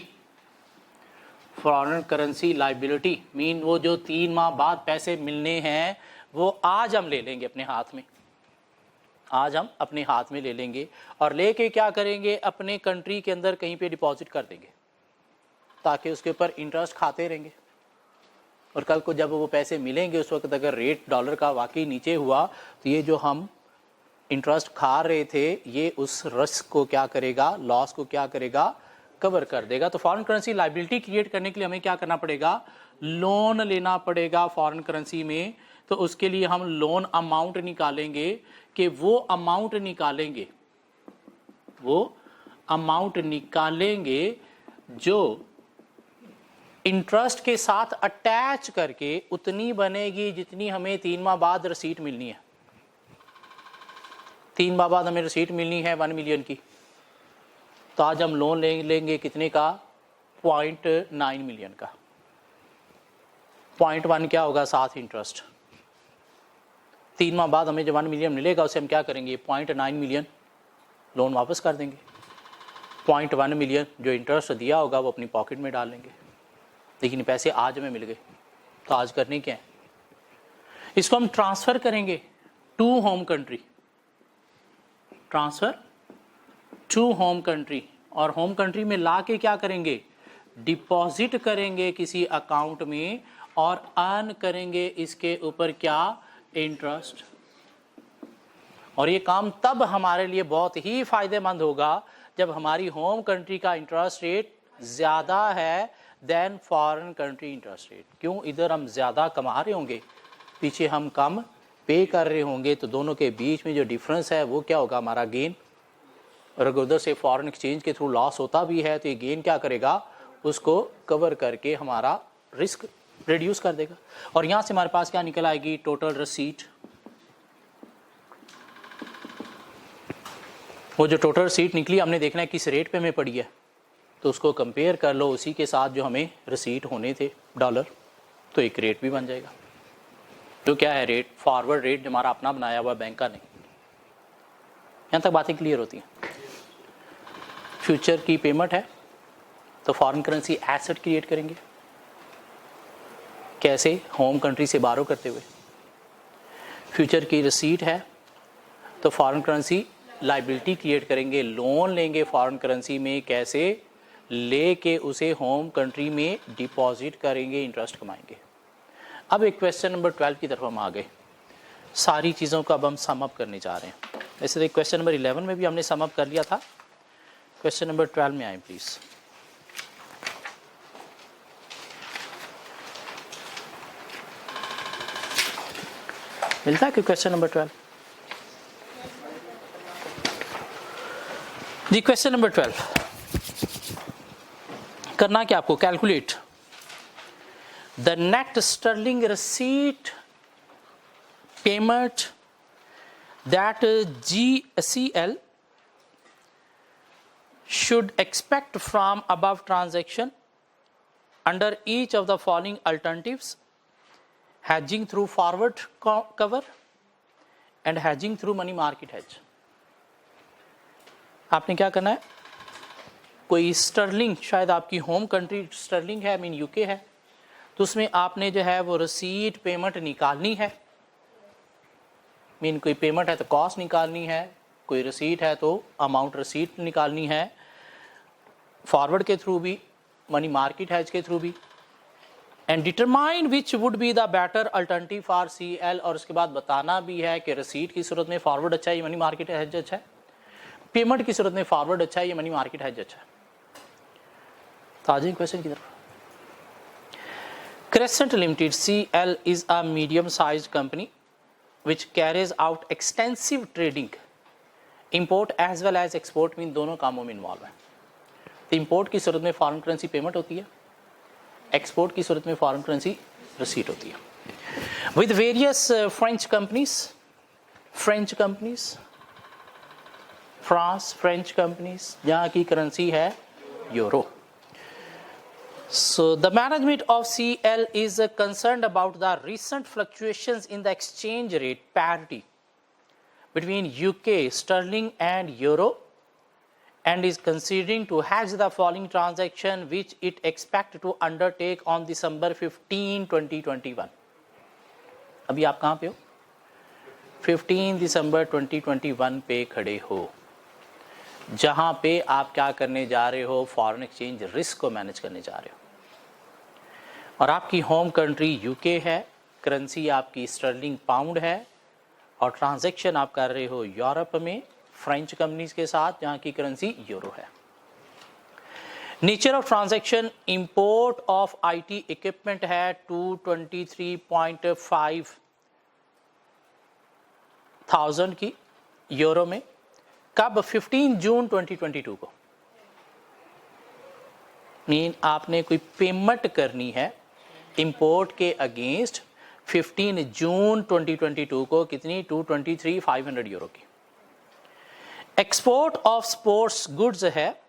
Speaker 1: Foreign currency liability mean वो जो 3 माह बाद पैसे मिलने हैं वो आज हम ले लेंगे अपने हाथ में, आज हम अपने हाथ में ले लेंगे और लेके क्या करेंगे, अपने कंट्री के अंदर कहीं पे डिपॉजिट कर देंगे। ताकि उसके ऊपर इंटरेस्ट खाते रहेंगे, और कल को जब वो पैसे मिलेंगे उस वक्त अगर रेट डॉलर का वाकई नीचे हुआ तो ये जो हम इंटरेस्ट खा रहे थे ये उस रिस्क को क्या करेगा, लॉस को क्या करेगा, कवर कर देगा। तो फॉरेन करेंसी लायबिलिटी क्रिएट करने के लिए हमें क्या करना पड़ेगा, लोन लेना पड़ेगा फॉरेन करेंसी में। तो उसके लिए हम लोन अमाउंट निकालेंगे कि वो अमाउंट निकालेंगे जो इंटरेस्ट के साथ अटैच करके उतनी बनेगी जितनी हमें 3 माह बाद रसीट मिलनी है। 3 माह बाद हमें रसीट मिलनी है 1 मिलियन की, तो आज हम लोन लेंगे कितने का, 0.9 मिलियन का। 0.1 क्या होगा, साथ इंटरेस्ट। 3 माह बाद हमें जो 1 मिलियन मिलेगा उसे हम क्या करेंगे, 0.9 मिलियन लोन वापस कर देंगे। 0.1 मिलियन जो इंटरेस्ट दिया होगा वो अपनी पॉकेट में डाल लेंगे। लेकिन पैसे आज हमें मिल गए, तो आज करने क्या है, इसको हम ट्रांसफ़र करेंगे to home country, transfer to home country, और होम कंट्री में ला के क्या करेंगे, डिपॉजिट करेंगे किसी अकाउंट में और अर्न करेंगे इसके ऊपर क्या, इंटरेस्ट। और ये काम तब हमारे लिए बहुत ही फायदेमंद होगा जब हमारी होम कंट्री का इंटरेस्ट रेट ज़्यादा है than foreign country interest rate. क्यों, इधर हम ज़्यादा कमा रहे होंगे, पीछे हम कम पे कर रहे होंगे, तो दोनों के बीच में जो डिफरेंस है वो क्या होगा, हमारा गेन। और अगर उधर से फॉरेन एक्सचेंज के थ्रू लॉस होता भी है तो ये गेन क्या करेगा, उसको कवर करके हमारा रिस्क रिड्यूस कर देगा। और यहाँ से हमारे पास क्या निकल आएगी, टोटल रसीट। वो जो टोटल रसीट निकली हमने देखना है किस रेट पे हमें पड़ी है, तो उसको कंपेयर कर लो उसी के साथ जो हमें रसीट होने थे डॉलर, तो एक रेट भी बन जाएगा। तो क्या है रेट, फॉरवर्ड रेट जो हमारा अपना बनाया हुआ बैंक का नहीं। यहाँ तक बातें क्लियर होती हैं। फ्यूचर की पेमेंट है तो फॉरेन करेंसी एसेट क्रिएट करेंगे, कैसे, होम कंट्री से बारो करते हुए। फ्यूचर की रसीट है तो फॉरेन करेंसी लायबिलिटी क्रिएट करेंगे, लोन लेंगे फॉरेन करेंसी में, कैसे, लेके उसे होम कंट्री में डिपॉजिट करेंगे, इंटरेस्ट कमाएंगे। अब एक क्वेश्चन नंबर 12 की तरफ हम आ गए। सारी चीज़ों को अब हम सम अप करने जा रहे हैं। वैसे तो क्वेश्चन नंबर 11 में भी हमने सम अप कर लिया था। क्वेश्चन नंबर 12 में आए प्लीज़। मिलता है कि क्वेश्चन नंबर 12 जी। क्वेश्चन नंबर 12 करना क्या आपको, calculate the net sterling receipt payment that GCL should expect from above transaction under each of the following alternatives: hedging through forward cover and hedging through money market hedge। आपने क्या करना है, कोई स्टर्लिंग, शायद आपकी होम कंट्री स्टर्लिंग है, मीन यूके है, तो उसमें आपने जो है वो रसीट पेमेंट निकालनी है। मीन कोई पेमेंट है तो कॉस्ट निकालनी है, कोई रसीट है तो अमाउंट रसीट निकालनी है, फॉरवर्ड के थ्रू भी, मनी मार्केट हैज के थ्रू भी। And determine which would be the better alternative for CL, और उसके बाद बताना भी है कि रसीट की सूरत में फॉरवर्ड अच्छा है या मनी मार्केट हैज अच्छा है, पेमेंट की सूरत में फॉरवर्ड अच्छा है या मनी मार्केट हैज अच्छा है। तो आ जाइए क्वेश्चन की तरफ। Crescent Limited CL is a medium-sized company which carries out extensive trading, import as well as export, mean दोनों कामों में इन्वॉल्व है। तो इंपोर्ट की सूरत में फॉरेन करेंसी पेमेंट होती है, एक्सपोर्ट की सूरत में फॉरेन करेंसी रिसीट होती है। With various French companies, France French companies, जहाँ की करेंसी है euro. So the management of CL is concerned about the recent fluctuations in the exchange rate parity between UK sterling and euro, and is considering to hedge the following transaction which it expect to undertake on December 15, 2021। अभी आप कहाँ पे हो, 15 दिसंबर 2021 पे खड़े हो। जहां पे आप क्या करने जा रहे हो, फॉरेन एक्सचेंज रिस्क को मैनेज करने जा रहे हो। और आपकी होम कंट्री यूके है, करेंसी आपकी स्टर्लिंग पाउंड है, और ट्रांजैक्शन आप कर रहे हो यूरोप में फ्रेंच कंपनीज के साथ, जहां की करेंसी यूरो है। Nature of transaction, import of IT equipment है 223.5 थाउजेंड की यूरो में। कब? 15 जून 2022 को। मीन आपने कोई पेमेंट करनी है इंपोर्ट के अगेंस्ट 15 जून 2022 को, कितनी? 223,500 यूरो की। एक्सपोर्ट ऑफ स्पोर्ट्स गुड्स है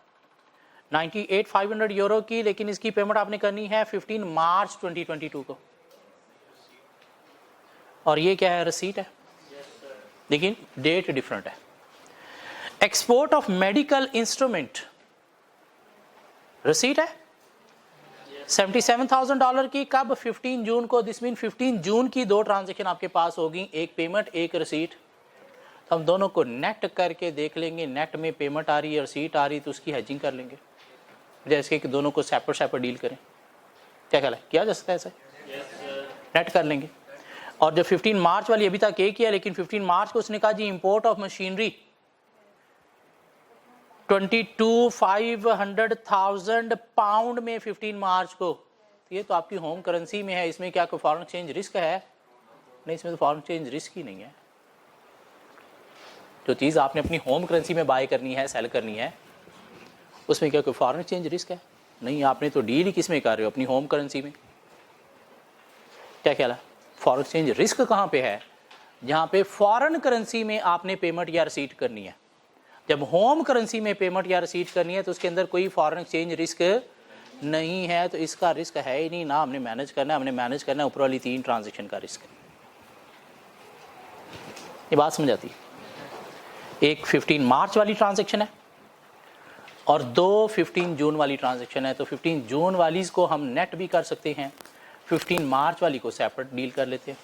Speaker 1: 98,500 यूरो की, लेकिन इसकी पेमेंट आपने करनी है 15 मार्च 2022 को। और ये क्या है? रसीट है, लेकिन डेट डिफरेंट है। Export of medical instrument, receipt है $77,000 की। कब? 15 जून को। दिस मीन 15 जून की दो ट्रांजैक्शन आपके पास होगी, एक पेमेंट एक रसीट। तो हम दोनों को नेट करके देख लेंगे, नेट में पेमेंट आ रही है, रसीट आ रही है, तो उसकी हेजिंग कर लेंगे, जैसे कि दोनों को सेपरेट डील करें। क्या ख्याल है, किया जा सकता है ऐसा? नेट कर लेंगे। और जो 15 मार्च वाली अभी तक एक किया, लेकिन 15 मार्च को उसने कहा जी इंपोर्ट ऑफ मशीनरी 22,500,000 पाउंड में 15 मार्च को। ये तो आपकी होम करेंसी में है, इसमें क्या कोई फॉरेन एक्सचेंज रिस्क है? नहीं, इसमें तो फॉरेन एक्सचेंज रिस्क ही नहीं है। जो चीज़ आपने अपनी होम करेंसी में बाय करनी है, सेल करनी है, उसमें क्या कोई फॉरेन एक्सचेंज रिस्क है? नहीं, आपने तो डील ही किस में कर रहे हो? अपनी होम करेंसी में। क्या ख्याल है? फॉरेन एक्सचेंज रिस्क कहाँ पे है? जहाँ पे फॉरेन करेंसी में आपने पेमेंट या रिसीट करनी है। जब होम करेंसी में पेमेंट या रिसीट करनी है तो उसके अंदर कोई फॉरेन एक्सचेंज रिस्क नहीं है, तो इसका रिस्क है ही नहीं ना। हमने मैनेज करना है, हमने मैनेज करना है ऊपर वाली 3 ट्रांजैक्शन का रिस्क। ये बात समझ आती है? एक 15 मार्च वाली ट्रांजैक्शन है और 2 15 जून वाली ट्रांजैक्शन है। तो 15 जून वाली को हम नेट भी कर सकते हैं, 15 मार्च वाली को सेपरेट डील कर लेते हैं।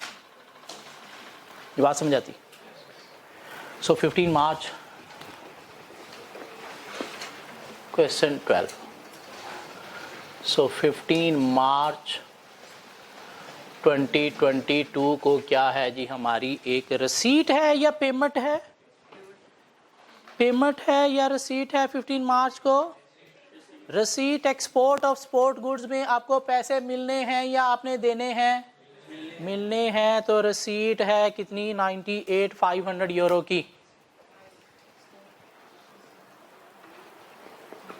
Speaker 1: ये बात समझ आती? सो 15 मार्च, क्वेश्चन 12। सो 15 मार्च 2022 को क्या है जी? हमारी एक रसीट है या पेमेंट है? पेमेंट है या रसीट है? 15 मार्च को receipt. Export of sport goods में आपको पैसे मिलने हैं या आपने देने हैं? मिलने हैं। तो रसीट है कितनी? 98,500 यूरो की।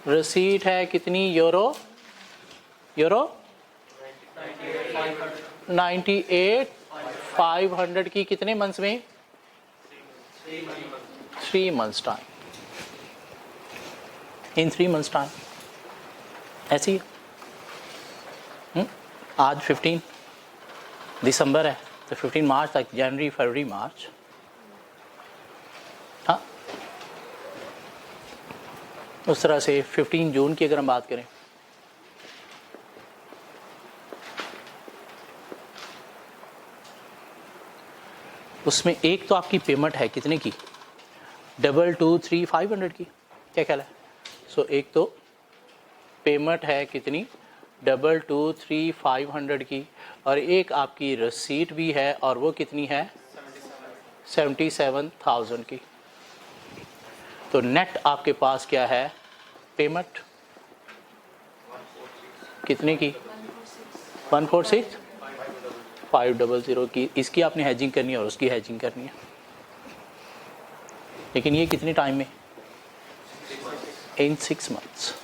Speaker 1: रसीट है कितनी? यूरो 98,500 की। कितने मंथ्स में? 3 मंथ्स टाइम। इन 3 मंथ्स टाइम ऐसी है। आज 15 दिसंबर है, तो 15 मार्च तक, जनवरी फरवरी मार्च, हाँ, उस तरह से 15 जून की अगर हम बात करें, उसमें एक तो आपकी पेमेंट है कितने की? 223,500 की। क्या ख्याल है? सो एक तो पेमेंट है कितनी? 223,500 की, और एक आपकी रसीट भी है, और वो कितनी है? 77,000 की। तो नेट आपके पास क्या है? पेमेंट कितने की? 146,500 की। इसकी आपने हैजिंग करनी है और उसकी हैजिंग करनी है। लेकिन ये कितने टाइम में? इन 6 मंथ्स,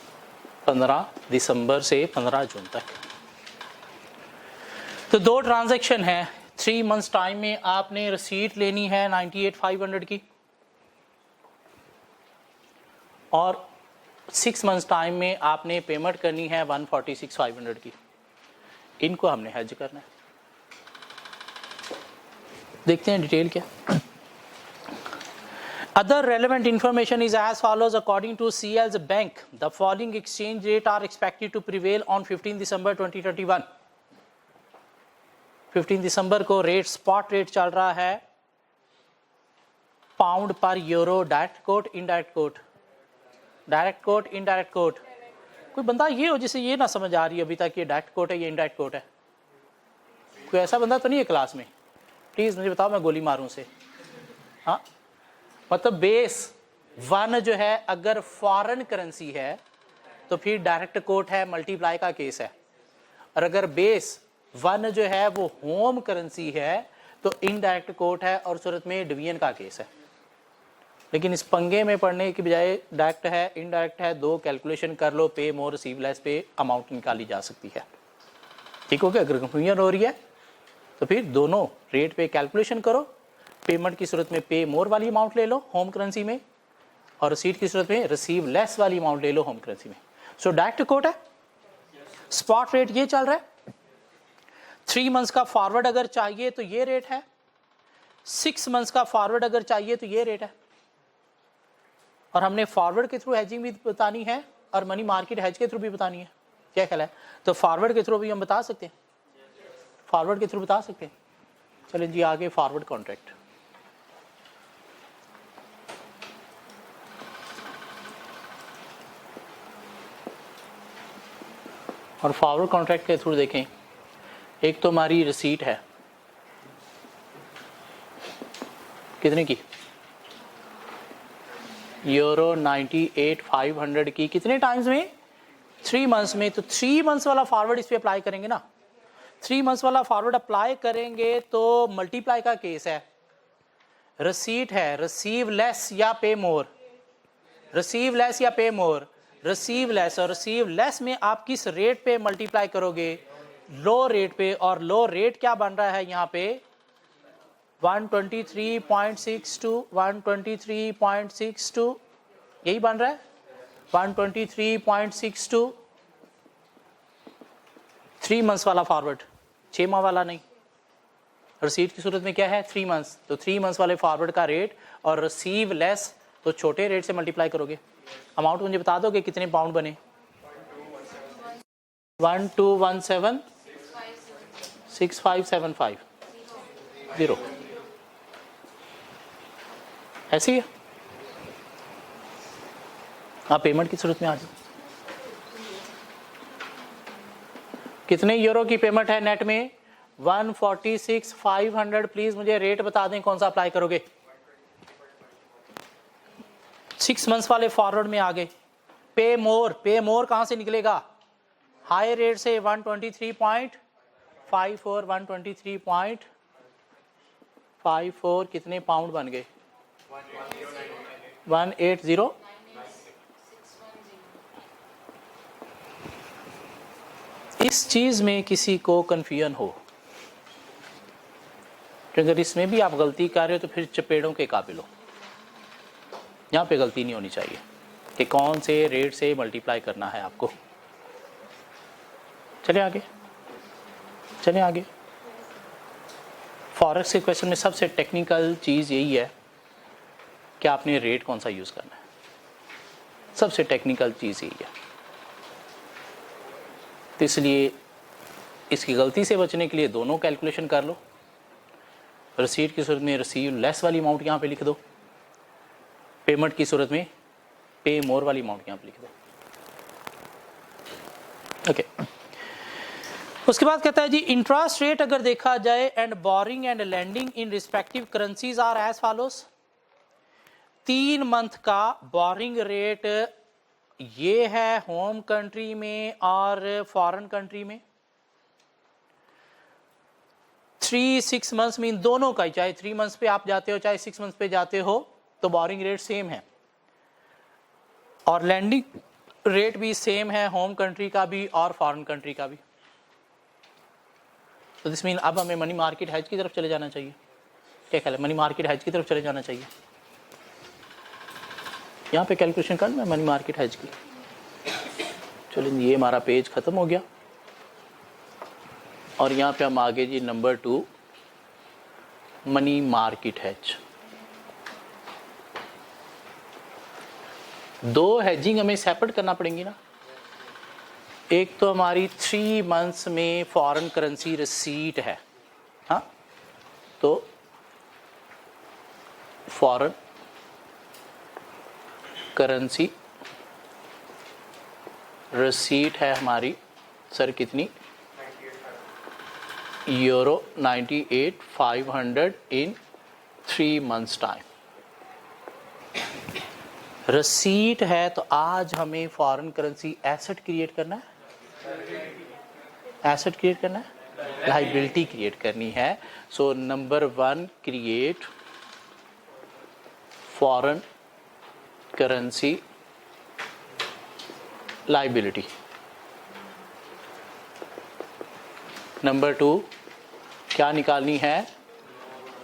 Speaker 1: 15 दिसंबर से 15 जून तक। तो 2 ट्रांजैक्शन है, 3 मंथ्स टाइम में आपने रसीट लेनी है 98,500 की, और 6 मंथ्स टाइम में आपने पेमेंट करनी है 146,500 की। इनको हमने हेज करना है। देखते हैं डिटेल क्या। Other relevant information is as follows. According to CL's bank, the following exchange rate are expected to prevail on 15 December 2021. 15 दिसंबर को रेट, स्पॉट रेट चल रहा है पाउंड पर euro, direct quote, indirect coat. Direct quote, indirect coat. कोई बंदा ये हो जिसे ये ना समझ आ रही है अभी तक ये डायरेक्ट कोट है ये इनडायरेक्ट कोट है? कोई ऐसा बंदा तो नहीं है क्लास में? प्लीज़ मुझे बताओ, मैं गोली मारूं से। हाँ, मतलब बेस 1 जो है अगर फॉरेन करेंसी है तो फिर डायरेक्ट कोट है, मल्टीप्लाई का केस है। और अगर बेस 1 जो है वो होम करेंसी है तो इनडायरेक्ट कोट है और सूरत में डिवीजन का केस है। लेकिन इस पंगे में पढ़ने की बजाय डायरेक्ट है इनडायरेक्ट है, दो कैलकुलेशन कर लो, पे मोर रिसीव लेस पे अमाउंट निकाली जा सकती है। ठीक हो गया? अगर कंफ्यूजन हो रही है तो फिर दोनों रेट पे कैलकुलेशन करो, पेमेंट की सूरत में पे मोर वाली अमाउंट ले लो होम करेंसी में, और रिसीट की सूरत में रिसीव लेस वाली अमाउंट ले लो होम करेंसी में। सो डायरेक्ट कोट है। स्पॉट रेट ये चल रहा है, 3 मंथ्स का फॉरवर्ड अगर चाहिए तो ये रेट है, 6 मंथ्स का फॉरवर्ड अगर चाहिए तो ये रेट है। और हमने फॉरवर्ड के थ्रू हेजिंग भी बतानी है और मनी मार्केट हेज के थ्रू भी बतानी है। क्या ख्याल है? तो फॉरवर्ड के थ्रू भी हम बता सकते हैं, फॉरवर्ड के थ्रू बता सकते हैं। चलें जी आगे, फॉरवर्ड कॉन्ट्रैक्ट। और फॉरवर्ड कॉन्ट्रैक्ट के थ्रू देखें, एक तो हमारी रिसीट है कितने की, यूरो 98,500 की, कितने टाइम्स में? 3 मंथ्स में। तो 3 मंथ्स वाला फॉरवर्ड इस पे अप्लाई करेंगे ना, 3 मंथ्स वाला फॉरवर्ड अप्लाई करेंगे तो मल्टीप्लाई का केस है, रिसीट है, रिसीव लेस या पे मोर, रिसीव लेस या पे मोर, रिसीव लेस। और रिसीव लेस में आप किस रेट पे मल्टीप्लाई करोगे? लो रेट पे। और लो रेट क्या बन रहा है यहाँ पे? 123.62, 123.62 यही बन रहा है, 123.62। 3 मंथ्स वाला फॉरवर्ड, 6 माह वाला नहीं। रिसीट की सूरत में क्या है? 3 मंथ्स। तो 3 मंथ्स वाले फॉरवर्ड का रेट और रिसीव लेस तो छोटे रेट से मल्टीप्लाई करोगे। अमाउंट मुझे बता दोगे कितने पाउंड बने? 12176575 0 ऐसी है। आप पेमेंट की सूरत में आ जाओ। कितने यूरो की पेमेंट है नेट में? 146,500। प्लीज मुझे रेट बता दें कौन सा अप्लाई करोगे। 6 मंथ्स वाले फॉरवर्ड में आ गए। पे मोर, पे मोर कहां से निकलेगा? हाई रेट से 123.54, 123.54 कितने पाउंड बन गए? 180। इस चीज में किसी को कंफ्यूजन हो कि अगर इसमें भी आप गलती कर रहे हो तो फिर चपेड़ों के काबिल हो। यहाँ पे गलती नहीं होनी चाहिए कि कौन से रेट से मल्टीप्लाई करना है आपको। चलिए आगे, चलिए आगे। फॉरेक्स के क्वेश्चन में सबसे टेक्निकल चीज़ यही है कि आपने रेट कौन सा यूज़ करना है। सबसे टेक्निकल चीज़ यही है। तो इसलिए इसकी गलती से बचने के लिए दोनों कैलकुलेशन कर लो। रिसीट की सूरत में रिसीव लेस वाली अमाउंट यहाँ पे लिख दो, पेमेंट की सूरत में पे मोर वाली अमाउंट यहाँ पे लिख दो। ओके। उसके बाद कहता है जी इंटरेस्ट रेट अगर देखा जाए and borrowing and lending in respective currencies are as follows. 3 month का बोरिंग रेट ये है होम कंट्री में और फॉरेन कंट्री में। 3-6 मंथ्स में इन दोनों का, चाहे 3 मंथ्स पे आप जाते हो चाहे 6 मंथ्स पे जाते हो तो बोरिंग रेट सेम है और लैंडिंग रेट भी सेम है, होम कंट्री का भी और फॉरेन कंट्री का भी। तो दिस मीन अब हमें मनी मार्केट हेज की तरफ चले जाना चाहिए। क्या ख्याल है? मनी मार्केट हेज की तरफ चले जाना चाहिए। यहाँ पे कैलकुलेशन करना मनी मार्केट हेज की। चलिए ये हमारा पेज खत्म हो गया और यहाँ पे हम आगे जी number 2 money market hedge. 2 hedging हमें सेपरेट करना पड़ेंगी ना। एक तो हमारी 3 मंथ्स में फॉरेन करेंसी रिसीट है, हाँ, तो फॉरेन करेंसी रसीट है हमारी सर कितनी, यूरो 98,500 इन 3 months टाइम। रसीट है तो आज हमें फॉरेन करेंसी एसेट क्रिएट करना है, एसेट क्रिएट करना है, लाइबिलिटी क्रिएट करनी है। So number 1 create foreign currency liability. Number 2 क्या निकालनी है,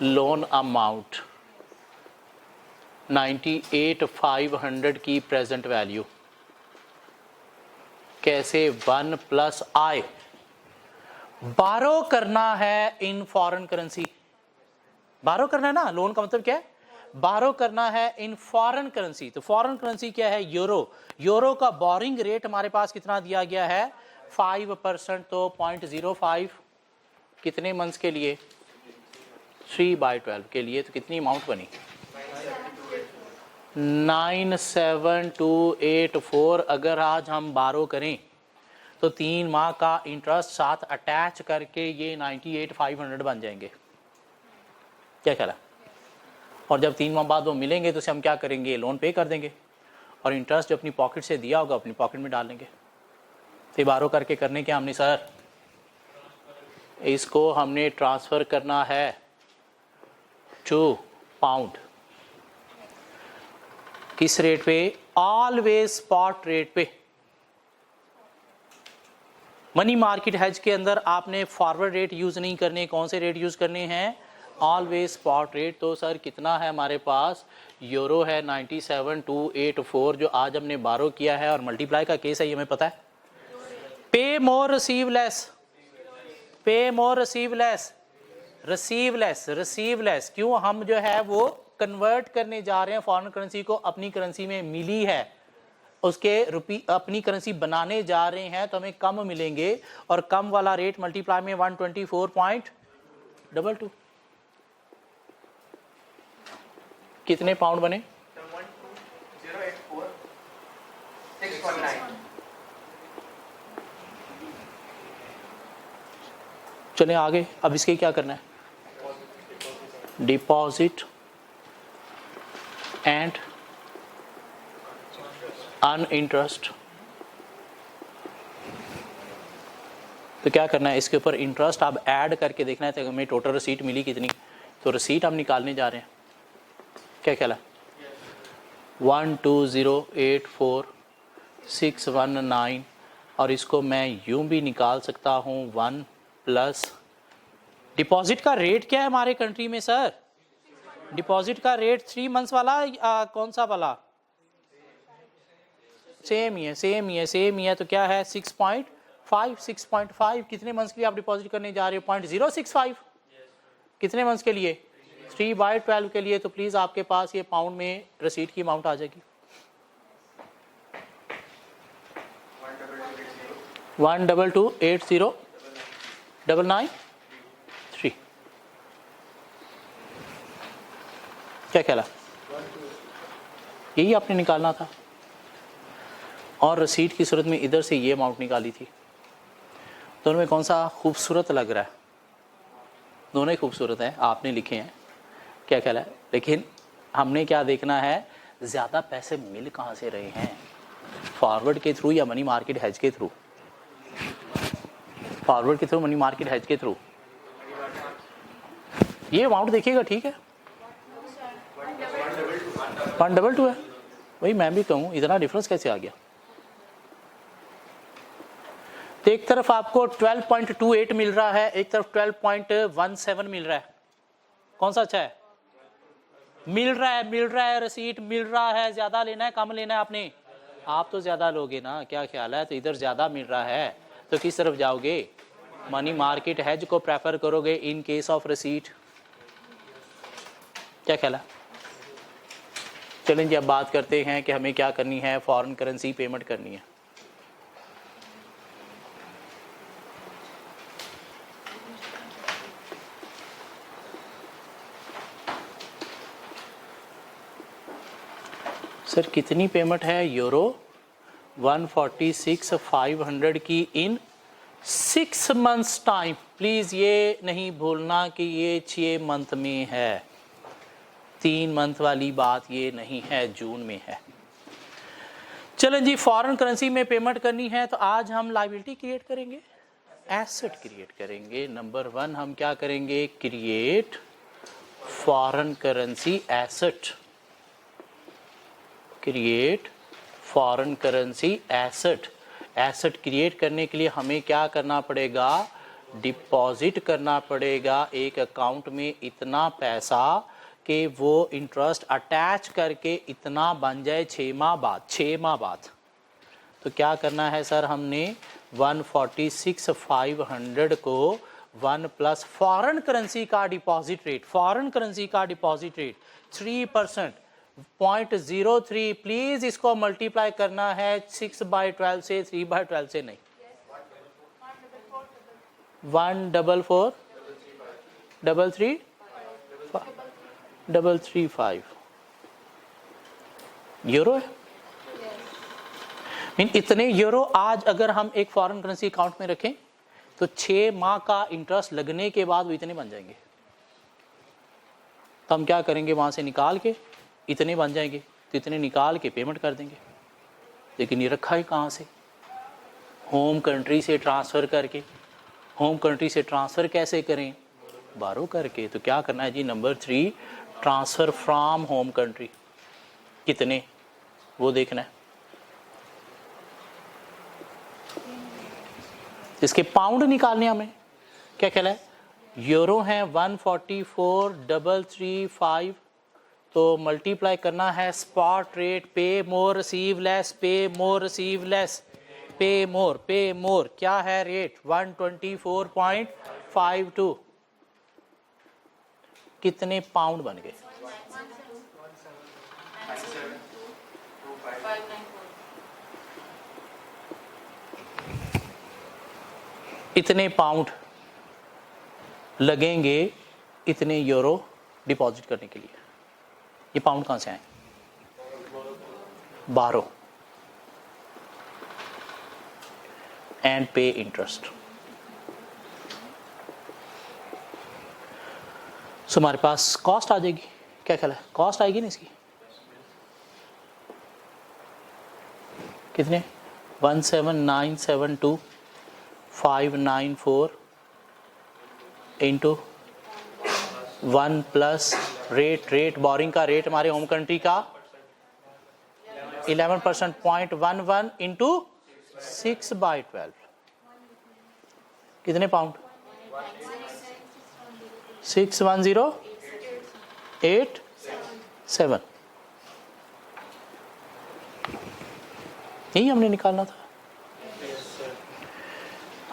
Speaker 1: लोन अमाउंट 98,500 की प्रेजेंट वैल्यू। कैसे, 1 + I, बारो करना है इन फॉरेन करेंसी। बारो करना है ना, लोन का मतलब क्या है, बारो करना है इन फॉरेन करेंसी। तो फॉरेन करेंसी क्या है, यूरो। यूरो का बोरिंग रेट हमारे पास कितना दिया गया है, 5%, तो 0.05 कितने मंथ्स के लिए, 3/12 के लिए। तो कितनी अमाउंट बनी, 97284। अगर आज हम बारो करें तो 3 माह का इंटरेस्ट साथ अटैच करके ये 98,500 बन जाएंगे। क्या ख्याल है? और जब 3 माह बाद वो मिलेंगे तो उसे हम क्या करेंगे, लोन पे कर देंगे और इंटरेस्ट जो अपनी पॉकेट से दिया होगा अपनी पॉकेट में डाल लेंगे। तो बारो करके करने क्या हमने सर, इसको हमने ट्रांसफ़र करना है टू पाउंड। किस रेट पे, ऑलवेज स्पॉट रेट पे। मनी मार्केट हेज के अंदर आपने फॉरवर्ड रेट यूज नहीं करने, कौन से रेट यूज करने हैं, ऑलवेज स्पॉट रेट। तो सर कितना है हमारे पास, यूरो है 97,284 जो आज हमने बारो किया है, और मल्टीप्लाई का केस है ये हमें पता है। पे more receive less, pay more receive less, receive less, receive less. क्यों, हम जो है वो कन्वर्ट करने जा रहे हैं फॉरेन करेंसी को, अपनी करेंसी में मिली है उसके रुपी अपनी करेंसी बनाने जा रहे हैं तो हमें कम मिलेंगे, और कम वाला रेट मल्टीप्लाई में 124.22 कितने पाउंड बने,
Speaker 2: 12084,619।
Speaker 1: चले आगे। अब इसके क्या करना है, डिपॉजिट एंड अन इंटरेस्ट। तो क्या करना है, इसके ऊपर इंटरेस्ट आप ऐड करके देखना है तो हमें टोटल रसीट मिली कितनी। तो रसीट हम निकालने जा रहे हैं, क्या ख्याल है, 12084,619, और इसको मैं यूं भी निकाल सकता हूं 1 + डिपॉजिट का रेट क्या है हमारे कंट्री में सर, डिपॉजिट का रेट 3 मंथ्स वाला कौन सा वाला, सेम ही है, सेम ही है, सेम ही है। तो क्या है, 6.5, 6.5 कितने मंथ्स के लिए आप डिपॉजिट करने जा रहे हो, 0.065 कितने मंथ्स के लिए, 3/12 के लिए। तो प्लीज आपके पास ये पाउंड में रसीट की अमाउंट आ जाएगी, 12280,993। क्या ख्याल है, यही आपने निकालना था, और रसीट की सूरत में इधर से ये अमाउंट निकाली थी। दोनों में कौन सा खूबसूरत लग रहा है, दोनों ही खूबसूरत हैं, आपने लिखे हैं, क्या ख्याल है। लेकिन हमने क्या देखना है, ज़्यादा पैसे मिल कहाँ से रहे हैं, फॉरवर्ड के थ्रू या मनी मार्केट हेज के थ्रू, फॉरवर्ड के थ्रू, मनी मार्केट हेज के थ्रू। ये अमाउंट देखिएगा, ठीक है, 122 है, वही मैं भी कहूँ, इतना डिफरेंस कैसे आ गया। तो एक तरफ आपको 12.28 मिल रहा है, एक तरफ 12.17 मिल रहा है, कौन सा अच्छा है, मिल रहा है, मिल रहा है, रसीट मिल रहा है। ज्यादा लेना है कम लेना है आपने, आप तो ज्यादा लोगे ना, क्या ख्याल है। तो इधर ज्यादा मिल रहा है तो किस तरफ जाओगे, मनी मार्केट हेज को प्रेफर करोगे इन केस ऑफ रसीट, क्या ख्याल है। चलें जी, अब बात करते हैं कि हमें क्या करनी है, फॉरेन करेंसी पेमेंट करनी है। सर कितनी पेमेंट है, यूरो 146,500 की इन 6 months टाइम। प्लीज़ ये नहीं भूलना कि ये 6 मंथ में है, 3 मंथ वाली बात ये नहीं है, जून में है। चलें जी, फॉरेन करेंसी में पेमेंट करनी है तो आज हम लायबिलिटी क्रिएट करेंगे, एसेट क्रिएट करेंगे। नंबर 1 हम क्या करेंगे, create foreign currency asset. Create foreign currency asset. Asset create करने के लिए हमें क्या करना पड़ेगा, डिपॉजिट करना पड़ेगा एक अकाउंट में इतना पैसा कि वो इंटरेस्ट अटैच करके इतना बन जाए 6 माह बाद। 6 माह बाद तो क्या करना है सर, हमने 146,500 को 1 प्लस फॉरेन करेंसी का डिपॉजिट रेट, फॉरेन करेंसी का डिपॉजिट रेट 3%, 0.03। प्लीज इसको मल्टीप्लाई करना है 6/12 से, 3/12 से नहीं। 144,335 यूरो है। मीन इतने यूरो आज अगर हम एक फॉरेन करेंसी अकाउंट में रखें तो 6 माह का इंटरेस्ट लगने के बाद वो इतने बन जाएंगे। तो हम क्या करेंगे, वहां से निकाल के इतने बन जाएंगे तो इतने निकाल के पेमेंट कर देंगे। लेकिन ये रखा है कहाँ से, होम कंट्री से ट्रांसफ़र करके। होम कंट्री से ट्रांसफ़र कैसे करें, बारो करके। तो क्या करना है जी, number 3 transfer from home country. कितने वो देखना है। इसके पाउंड निकालने हमें, क्या ख्याल है, यूरो हैं 144,335, तो मल्टीप्लाई करना है स्पॉट रेट, पे more receive less, pay more receive less, pay मोर क्या है रेट 124.52। कितने पाउंड बन गए, इतने पाउंड लगेंगे इतने यूरो डिपॉजिट करने के लिए। ये पाउंड कहां से आए, बारो एंड पे इंटरेस्ट। सो हमारे पास कॉस्ट आ जाएगी, क्या ख्याल है, कॉस्ट आएगी ना इसकी, कितने 17972,594 इंटू 1 प्लस रेट बोरिंग का रेट हमारे होम कंट्री का 11% 0.11 इंटू 6/12 कितने पाउंड, 61087। यही हमने निकालना था।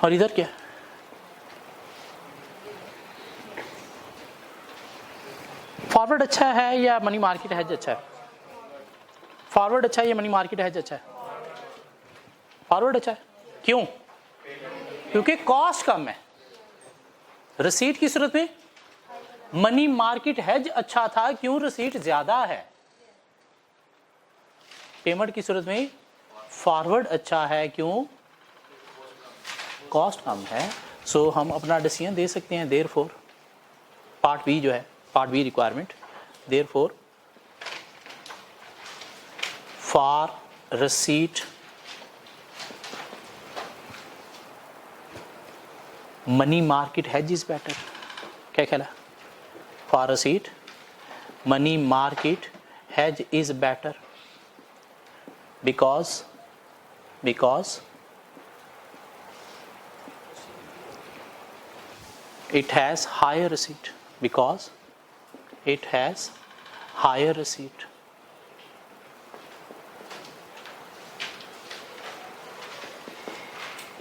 Speaker 1: और इधर क्या, फॉरवर्ड अच्छा है या मनी मार्केट हेज अच्छा है, फॉरवर्ड अच्छा है या मनी मार्केट हेज अच्छा है, फॉरवर्ड अच्छा है। क्यों, क्योंकि कॉस्ट कम है। रिसीट की सूरत में मनी मार्केट हेज अच्छा था, क्यों, रिसीट ज्यादा है। पेमेंट की सूरत में फॉरवर्ड अच्छा है, क्यों, कॉस्ट कम है। सो हम अपना डिसीजन दे सकते हैं। देयरफॉर पार्ट बी जो है, part B requirement, therefore for receipt money market hedge is better. क्या ख्याल है, for receipt money market hedge is better because it has higher receipt, because it has higher receipt.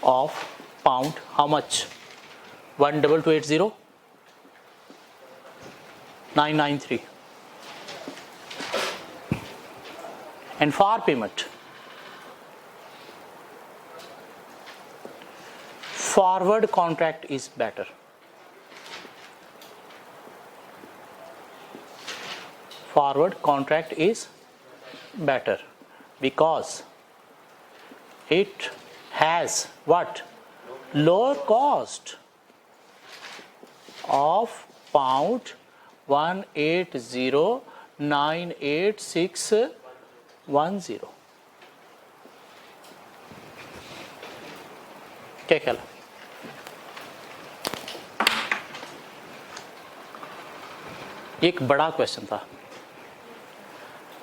Speaker 1: Of pound, how much, 12280 993. And for payment, forward contract is better. Forward contract is better because It has what? Lower cost of pound 180,98610. क्या ख्याल है? एक बड़ा क्वेश्चन था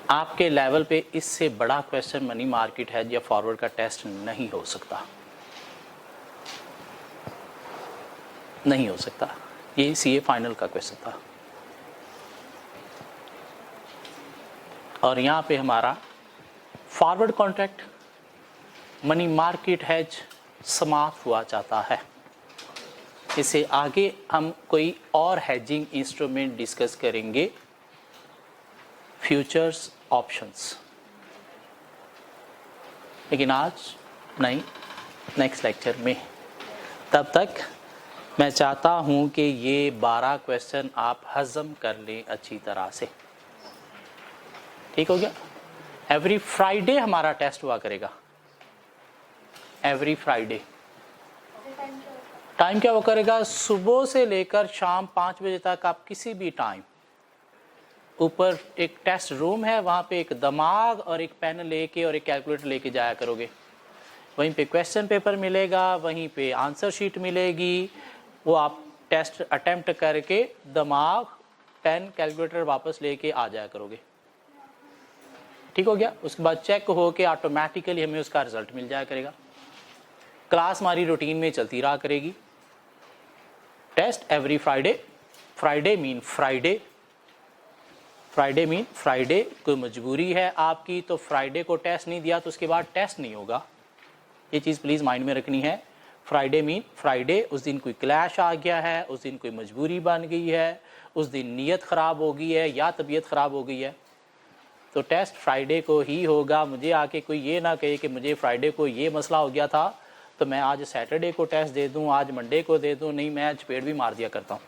Speaker 1: आपके लेवल पे, इससे बड़ा क्वेश्चन मनी मार्केट हेज या फॉरवर्ड का टेस्ट नहीं हो सकता, नहीं हो सकता। ये सीए फाइनल का क्वेश्चन था और यहाँ पे हमारा forward contract money market hedge समाप्त हुआ जाता है। इससे आगे हम कोई और हेजिंग इंस्ट्रूमेंट डिस्कस करेंगे, फ्यूचर्स ऑप्शंस, लेकिन आज नहीं, नेक्स्ट लेक्चर में। तब तक मैं चाहता हूं कि ये 12 क्वेश्चन आप हजम कर लें अच्छी तरह से। ठीक हो गया? एवरी फ्राइडे हमारा टेस्ट हुआ करेगा, एवरी फ्राइडे। टाइम क्या वो करेगा? सुबह से लेकर शाम 5 बजे तक आप किसी भी टाइम, ऊपर एक टेस्ट रूम है, वहाँ पे एक दिमाग और एक पेन लेके और एक कैलकुलेटर लेके जाया करोगे। वहीं पे क्वेश्चन पेपर मिलेगा, वहीं पे आंसर शीट मिलेगी, वो आप टेस्ट अटेम्प्ट करके दिमाग, पेन, कैलकुलेटर वापस लेके आ जाया करोगे। ठीक हो गया? उसके बाद चेक हो के ऑटोमेटिकली हमें उसका रिजल्ट मिल जाया करेगा। क्लास हमारी रूटीन में चलती रहा करेगी। Test every Friday, Friday mean Friday, Friday mean Friday. कोई मजबूरी है आपकी तो फ्राइडे को टेस्ट नहीं दिया तो उसके बाद टेस्ट नहीं होगा, ये चीज़ प्लीज़ माइंड में रखनी है। फ्राइडे मीन फ्राइडे, उस दिन कोई क्लैश आ गया है, उस दिन कोई मजबूरी बन गई है, उस दिन नीयत ख़राब हो गई है या तबीयत ख़राब हो गई है, तो टेस्ट फ्राइडे को ही होगा। मुझे आके कोई ये ना कहे कि मुझे फ्राइडे को ये मसला हो गया था तो मैं आज सैटरडे को टेस्ट दे दूं, आज मंडे को दे दूं। नहीं, मैं चपेट भी मार दिया करता हूं।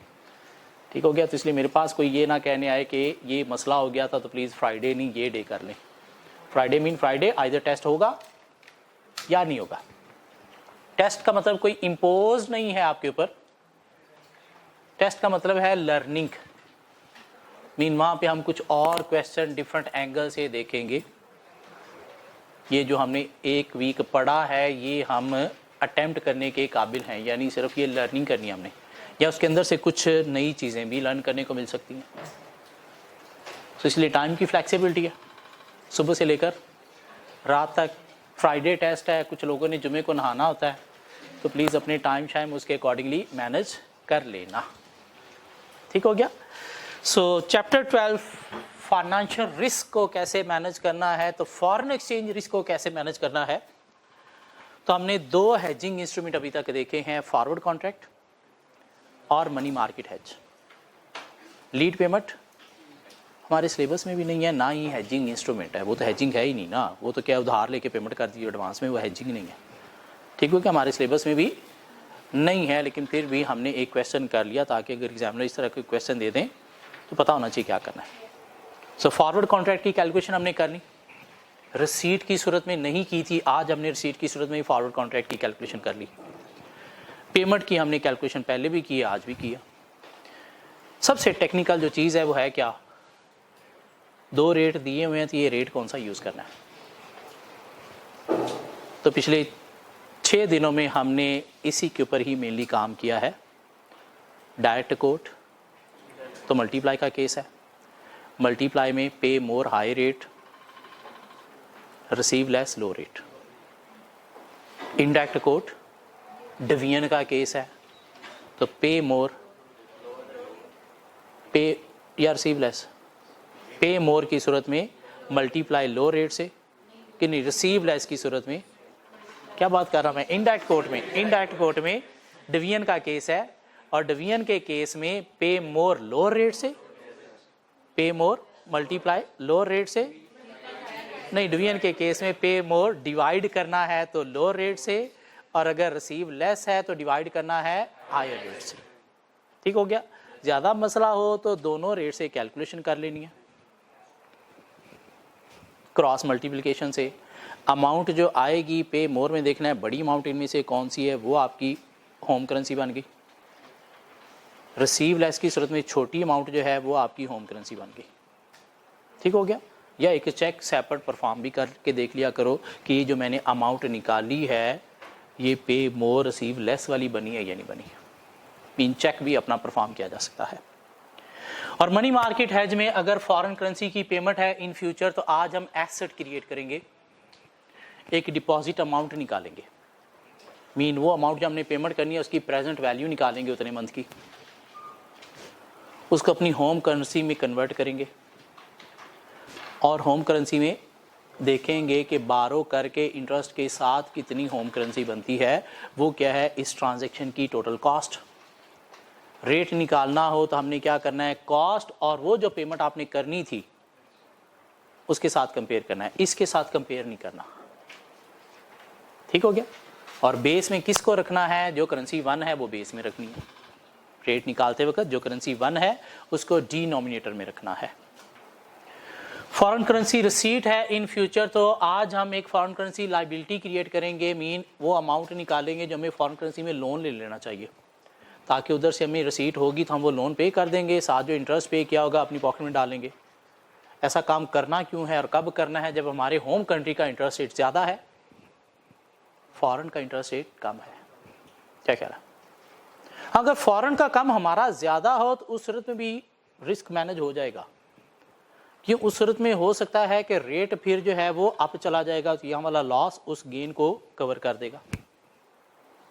Speaker 1: ठीक हो गया? तो इसलिए मेरे पास कोई ये ना कहने आए कि ये मसला हो गया था तो प्लीज़ फ्राइडे नहीं ये डे कर लें। Friday mean Friday, either test होगा या नहीं होगा। टेस्ट का मतलब कोई इम्पोज नहीं है आपके ऊपर, टेस्ट का मतलब है लर्निंग। मीन वहाँ पे हम कुछ और क्वेश्चन डिफरेंट एंगल से देखेंगे। ये जो हमने एक वीक पढ़ा है ये हम अटेम्प्ट करने के काबिल हैं, यानी सिर्फ ये लर्निंग करनी है हमने, या उसके अंदर से कुछ नई चीज़ें भी लर्न करने को मिल सकती हैं। तो इसलिए टाइम की फ्लेक्सिबिलिटी है, सुबह से लेकर रात तक। फ्राइडे टेस्ट है, कुछ लोगों ने जुमे को नहाना होता है, तो प्लीज़ अपने टाइम शाइम उसके अकॉर्डिंगली मैनेज कर लेना। ठीक हो गया? सो चैप्टर 12 फाइनेंशियल रिस्क को कैसे मैनेज करना है, तो फॉरेन एक्सचेंज रिस्क को कैसे मैनेज करना है। तो हमने 2 हेजिंग इंस्ट्रूमेंट अभी तक देखे हैं, फॉरवर्ड कॉन्ट्रैक्ट और money market hedge. Lead payment हमारे सिलेबस में भी नहीं है, ना ही हेजिंग इंस्ट्रूमेंट है, वो तो हेजिंग है ही नहीं ना, वो तो क्या उधार लेके पेमेंट कर दी एडवांस में, वो हेजिंग नहीं है। ठीक है कि हमारे सिलेबस में भी नहीं है, लेकिन फिर भी हमने एक क्वेश्चन कर लिया ताकि अगर एग्जामिनर इस तरह के क्वेश्चन दे दें तो पता होना चाहिए क्या करना है। सो फॉरवर्ड कॉन्ट्रैक्ट की कैलकुलेशन हमने कर ली, रिसीट की सूरत में नहीं की थी, आज हमने रिसीट की सूरत में फॉरवर्ड कॉन्ट्रैक्ट की कैलकुलेशन कर ली। पेमेंट की हमने कैलकुलेशन पहले भी की, आज भी किया। सबसे टेक्निकल जो चीज़ है वो है क्या, 2 रेट दिए हुए हैं तो ये रेट कौन सा यूज़ करना है। तो पिछले 6 दिनों में हमने इसी के ऊपर ही मेनली काम किया है। डायरेक्ट कोट तो मल्टीप्लाई का केस है, मल्टीप्लाई में pay more high rate, receive less low rate. Indirect quote division का केस है, तो पे मोर पे या रिसीव लेस। पे मोर की सूरत में मल्टीप्लाई लो रेट से, कि नहीं, रिसीव लेस की सूरत में क्या बात कर रहा मैं, इनडायरेक्ट कोट में डिवीजन का केस है, और डिवीजन के केस में पे मोर लोअर रेट से, पे मोर मल्टीप्लाई लोअर रेट से। नहीं, डिवीजन के केस में पे मोर डिवाइड करना है तो लोअर रेट से, और अगर रिसीव लेस है तो डिवाइड करना है हायर रेट से। ठीक हो गया? ज़्यादा मसला हो तो दोनों रेट से कैलकुलेशन कर लेनी है क्रॉस मल्टीप्लिकेशन से। अमाउंट जो आएगी पे मोर में देखना है बड़ी अमाउंट इनमें से कौन सी है, वो आपकी होम करेंसी बन गई। रिसीव लेस की सूरत में छोटी अमाउंट जो है वो आपकी होम करेंसी बन गई। ठीक हो गया। या एक चेक सेपरेट परफॉर्म भी करके देख लिया करो कि ये जो मैंने अमाउंट निकाली है ये पे मोर रिसीव लेस वाली बनी है या नहीं बनी। मीन चेक भी अपना परफॉर्म किया जा सकता है। और मनी मार्केट हेज में अगर फॉरेन करेंसी की पेमेंट है इन फ्यूचर, तो आज हम एसेट क्रिएट करेंगे, एक डिपॉजिट अमाउंट निकालेंगे। मीन वो अमाउंट जो हमने पेमेंट करनी है उसकी प्रेजेंट वैल्यू निकालेंगे उतने मंथ की, उसको अपनी होम करेंसी में कन्वर्ट करेंगे और होम करेंसी में देखेंगे कि बारो करके इंटरेस्ट के साथ कितनी होम करेंसी बनती है, वो क्या है इस ट्रांजैक्शन की टोटल कॉस्ट। रेट निकालना हो तो हमने क्या करना है, कॉस्ट और वो जो पेमेंट आपने करनी थी उसके साथ कंपेयर करना है, इसके साथ कंपेयर नहीं करना। ठीक हो गया। और बेस में किसको रखना है, जो करेंसी 1 है वो बेस में रखनी है। रेट निकालते वक्त जो करेंसी 1 है उसको डिनोमिनेटर में रखना है। फॉरेन करेंसी रिसीट है इन फ्यूचर, तो आज हम एक फॉरेन करेंसी लाइबिलिटी क्रिएट करेंगे। मीन वो अमाउंट निकालेंगे जो हमें फॉरेन करेंसी में लोन ले लेना चाहिए, ताकि उधर से हमें रिसीट होगी तो हम वो लोन पे कर देंगे, साथ जो इंटरेस्ट पे किया होगा अपनी पॉकेट में डालेंगे। ऐसा काम करना क्यों है और कब करना है, जब हमारे होम कंट्री का इंटरेस्ट रेट ज़्यादा है, फॉरेन का इंटरेस्ट रेट कम है। क्या कह रहा है, अगर फॉरेन का कम हमारा ज़्यादा हो तो उस सूरत में भी रिस्क मैनेज हो जाएगा, क्यों उस सूरत में हो सकता है कि रेट फिर जो है वो अप चला जाएगा, तो यहाँ वाला लॉस उस गेन को कवर कर देगा।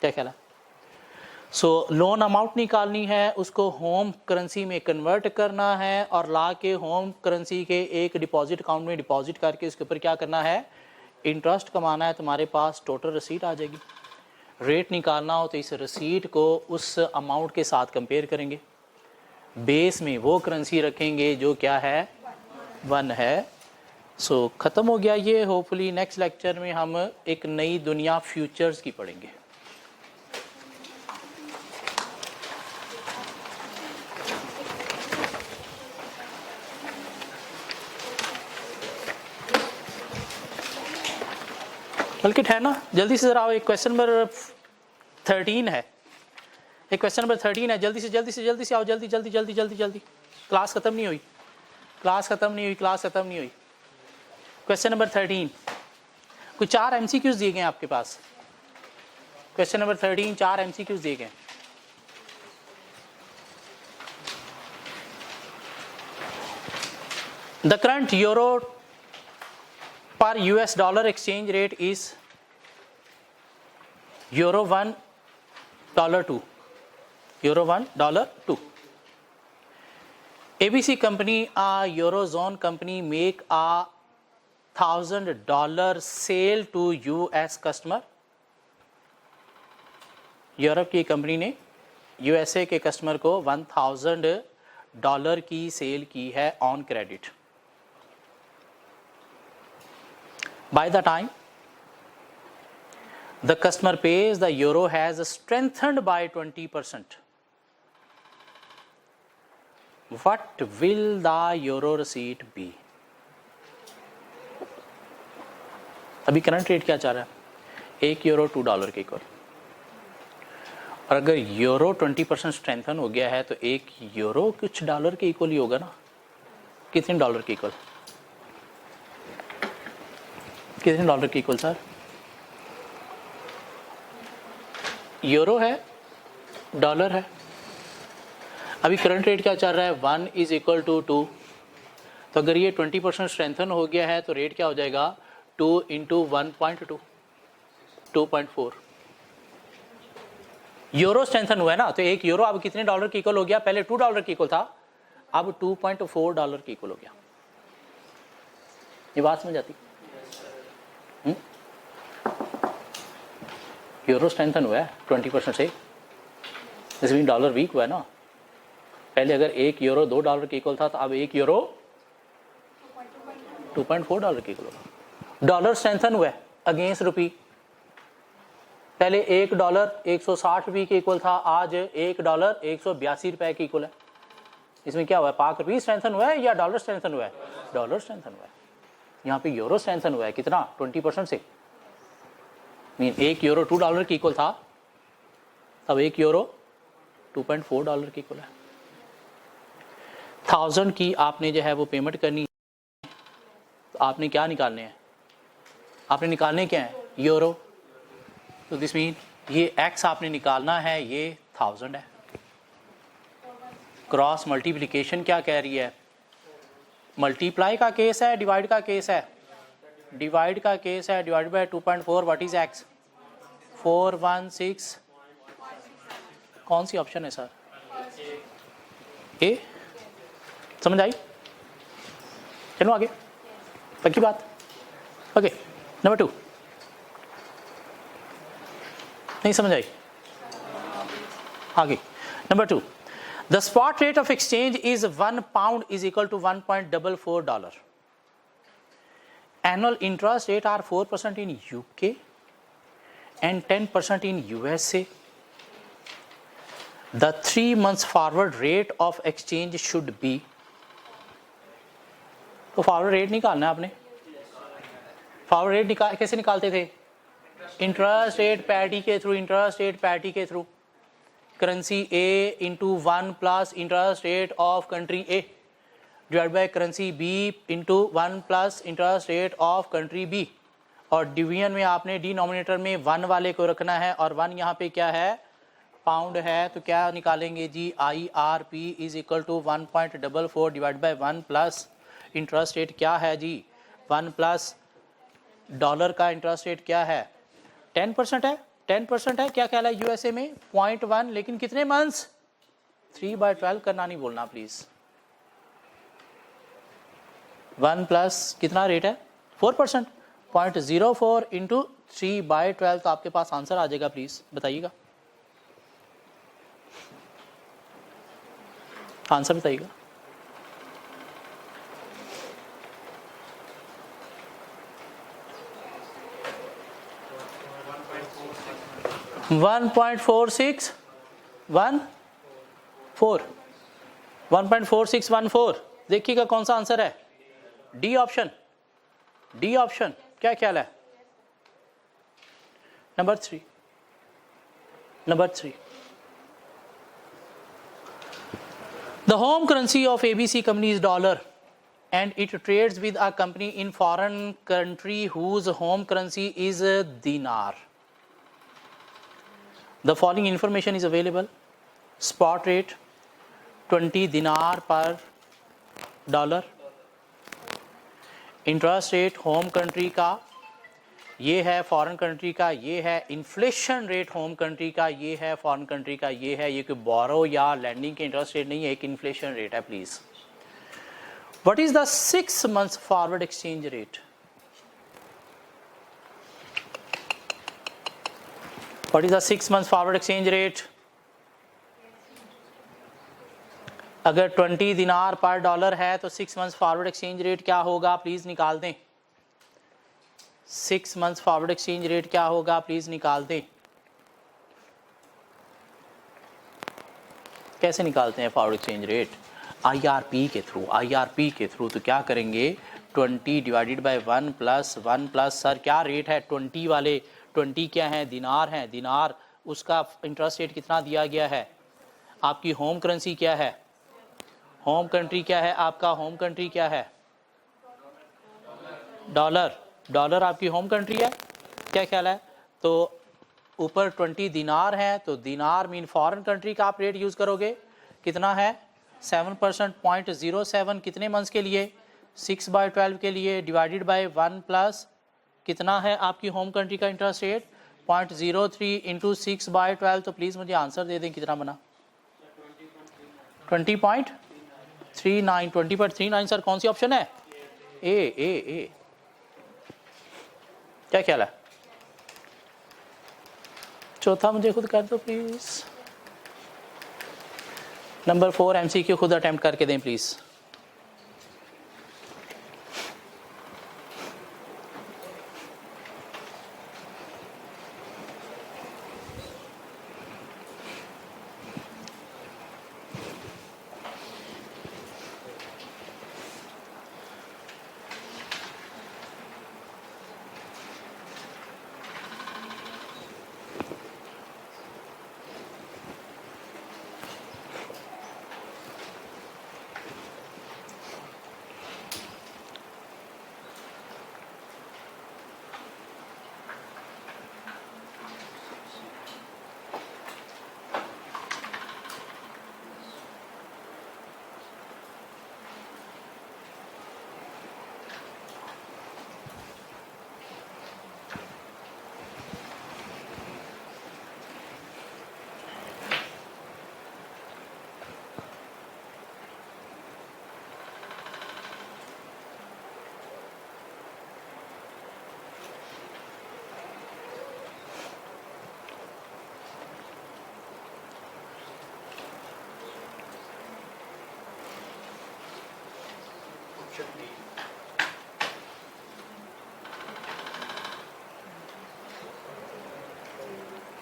Speaker 1: क्या ख्याल है। सो लोन अमाउंट निकालनी है, उसको होम करेंसी में कन्वर्ट करना है और ला के होम करेंसी के एक डिपॉजिट अकाउंट में डिपॉजिट करके उसके ऊपर क्या करना है, इंटरेस्ट कमाना है। तुम्हारे पास टोटल रिसीट आ जाएगी। रेट निकालना हो तो इस रिसीट को उस अमाउंट के साथ कंपेयर करेंगे, बेस में वो करेंसी रखेंगे जो क्या है 1 है। सो ख़त्म हो गया ये। होपफुली नेक्स्ट लेक्चर में हम एक नई दुनिया फ्यूचर्स की पढ़ेंगे। बल्कि है ना, जल्दी से ज़रा आओ। एक क्वेश्चन नंबर 13 है, एक क्वेश्चन नंबर 13 है। जल्दी से आओ, जल्दी। क्लास ख़त्म नहीं हुई, क्लास ख़त्म नहीं हुई। क्वेश्चन नंबर 13, कुछ 4 MCQs दिए गए हैं आपके पास। क्वेश्चन नंबर 13 4 MCQs दिए गए। द करंट यूरो पर US dollar exchange rate is euro 1 $2, euro 1 $2. ABC company, a eurozone company, make a $1,000 sale to US customer. Europe की कंपनी ने USA के कस्टमर को $1,000 की सेल की है on credit. By the time the customer pays, the euro has strengthened by 20%. What will the euro receipt be? अभी करंट रेट क्या चाह रहा है, 1 यूरो $2 के इक्वल। और अगर यूरो 20% स्ट्रेंथन हो गया है तो 1 यूरो कुछ डॉलर के इक्वल ही होगा ना। कितने डॉलर के इक्वल, कितने डॉलर के इक्वल सर? यूरो है, डॉलर है। अभी करंट रेट क्या चल रहा है, 1 इज इक्वल टू 2। तो अगर ये 20% स्ट्रेंथन हो गया है तो रेट क्या हो जाएगा, 2 इंटू 1.2, 2.4। यूरो स्ट्रेंथन हुआ है ना, तो 1 यूरो अब कितने डॉलर के इक्वल हो गया, पहले $2 के इक्वल था, अब $2.4 के इक्वल हो गया। ये बात समझ आती? यूरो स्ट्रेंथन हुआ है 20% से, इसमें डॉलर वीक हुआ है ना। पहले अगर 1 यूरो $2 के इक्वल था, तो अब 1 यूरो $2.4 के इक्वल होगा। डॉलर स्ट्रेंथन हुआ है अगेंस्ट रुपी। पहले $1 160 के इक्वल था, आज $1 182 के इक्वल है। इसमें क्या हुआ है, पाक रुपी स्ट्रेंथन हुआ है या डॉलर स्ट्रेंथन हुआ है? डॉलर स्ट्रेंथन हुआ है। यहाँ पे यूरो स्ट्रेंथन हुआ है कितना 20% से, मीन $1 $2 के इक्वल था, तब €1 $2.4 के इक्वल है। 1000 की आपने जो है वो पेमेंट करनी है, तो आपने क्या निकालने हैं, आपने निकालने क्या है यूरो, तो दिस मीन ये x आपने निकालना है, ये 1000 है। क्रॉस मल्टीप्लिकेशन क्या कह रही है, मल्टीप्लाई का केस है डिवाइड का केस है, डिवाइड का केस है, divide by 2.4 what is x 416, कौन सी ऑप्शन है सर, ए, समझ आई, चलो आगे, पक्की बात, ओके। नंबर 2 नहीं समझ आई, आगे number 2, the spot rate of exchange is £1 is equal to $1.44. Annual interest rate are 4% in UK and 10% in USA. The 3 months forward rate of exchange should be, तो फॉरवर्ड रेट निकालना है आपने, फॉरवर्ड रेट कैसे निकालते थे, इंटरेस्ट रेट पैरिटी के थ्रू, इंटरेस्ट रेट पैरिटी के थ्रू, currency A into 1 plus interest rate of country A divide by currency B into 1 plus interest rate of country B, और डिवीजन में आपने डिनोमिनेटर में 1 वाले को रखना है, और 1 यहाँ पे क्या है पाउंड है, तो क्या निकालेंगे जी IRP is equal to 1.44 divide by 1 plus interest rate क्या है जी 1 प्लस डॉलर का इंटरेस्ट रेट क्या है 10% है, 10% है, क्या ख्याल है USA में 0.1, लेकिन कितने मंथ्स 3/12 करना नहीं बोलना प्लीज, 1 प्लस कितना रेट है 4%, 0.04 इंटू 3/12, तो आपके पास आंसर आ जाएगा, प्लीज बताइएगा आंसर बताइएगा। $1.4614 देखिएगा कौन सा आंसर है, डी ऑप्शन, डी ऑप्शन, क्या ख्याल है। Number 3, the home currency of ABC company is dollar and it trades with a company in foreign country whose home currency is dinar. The following information is available. Spot rate 20 dinar per dollar, interest rate home country का ये है, फॉरेन कंट्री का ये है, इन्फ्लेशन रेट होम कंट्री का ये है, फॉरेन कंट्री का ये है, ये कोई बोरो या लैंडिंग के इंटरेस्ट रेट नहीं है, एक इन्फ्लेशन रेट है please. What is the 6 months forward exchange rate, what is the 6 months forward exchange rate, अगर 20 दिनार पर डॉलर है तो 6 months फॉरवर्ड एक्सचेंज रेट क्या होगा प्लीज निकाल दें, 6 months फॉरवर्ड एक्सचेंज रेट क्या होगा प्लीज निकाल दें, कैसे निकालते हैं फॉरवर्ड एक्सचेंज रेट, IRP के थ्रू, IRP के थ्रू, तो क्या करेंगे 20 divided by 1 plus 1 plus, sir क्या रेट है 20 वाले, 20 क्या है दिनार है, दिनार उसका इंटरेस्ट रेट कितना दिया गया है, आपकी होम करेंसी क्या है, होम कंट्री क्या है, आपका होम कंट्री क्या है डॉलर, डॉलर आपकी होम कंट्री है, क्या ख्याल है, तो ऊपर 20 दिनार है, तो दिनार मीन फॉरेन कंट्री का आप रेट यूज करोगे, कितना है 7%, 0.07 कितने मंथ्स के लिए 6/12 के लिए, डिवाइडेड बाय 1 प्लस कितना है आपकी होम कंट्री का इंटरेस्ट रेट 0.03 इंटू 6/12, तो प्लीज मुझे आंसर दे दें कितना बना 20.39, 20.39 सर कौन सी ऑप्शन है, ए, क्या ख्याल है, चौथा मुझे खुद कर दो प्लीज, नंबर 4 MCQ खुद अटेम्प्ट करके दें प्लीज।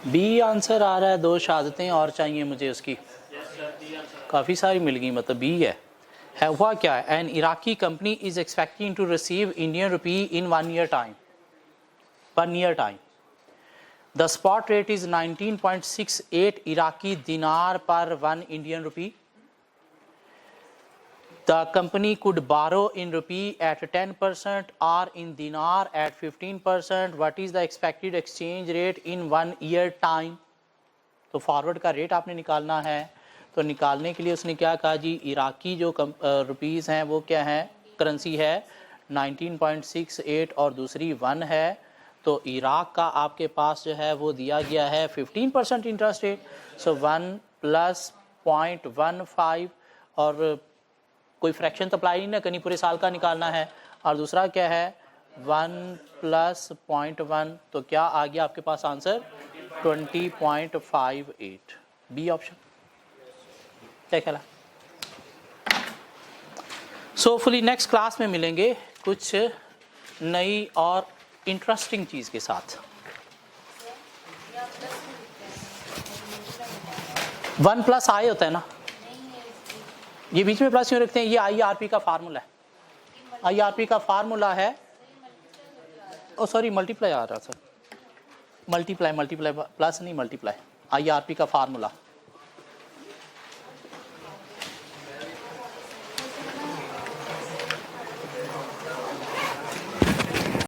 Speaker 1: बी आंसर आ रहा है, 2 शहादतें और चाहिए मुझे उसकी, काफ़ी सारी मिल गई, मतलब बी है हुआ क्या है? An Iraqi company is expecting to receive Indian rupee in 1 year time, 1 year time. The spot rate is 19.68 Iraqi dinar per 1 Indian rupee. The company could borrow in rupee at 10% or in dinar at 15%. What is the expected exchange rate in 1 year time? तो फॉरवर्ड का रेट आपने निकालना है। तो निकालने के लिए उसने क्या कहा जी, इराकी जो रुपीज़ हैं वो क्या है, करेंसी है 19.68 और दूसरी 1 है। तो इराक का आपके पास जो है वो दिया गया है 15% इंटरेस्ट रेट। सो 1 + 0.15 और कोई फ्रैक्शन तो अप्लाई नहीं ना करनी, पूरे साल का निकालना है। और दूसरा क्या है 1 + 0.1, तो क्या आ गया आपके पास आंसर 20.58, बी ऑप्शन। क्या ख्याल है? सो फुली नेक्स्ट क्लास में मिलेंगे कुछ नई और इंटरेस्टिंग चीज़ के साथ। 1 + I होता है ना, ये बीच में प्लस क्यों रखते हैं? ये IRP का फार्मूला है, IRP का फार्मूला है। ओ सॉरी, मल्टीप्लाई आ रहा था, मल्टीप्लाई प्लस नहीं, मल्टीप्लाई IRP का फार्मूला।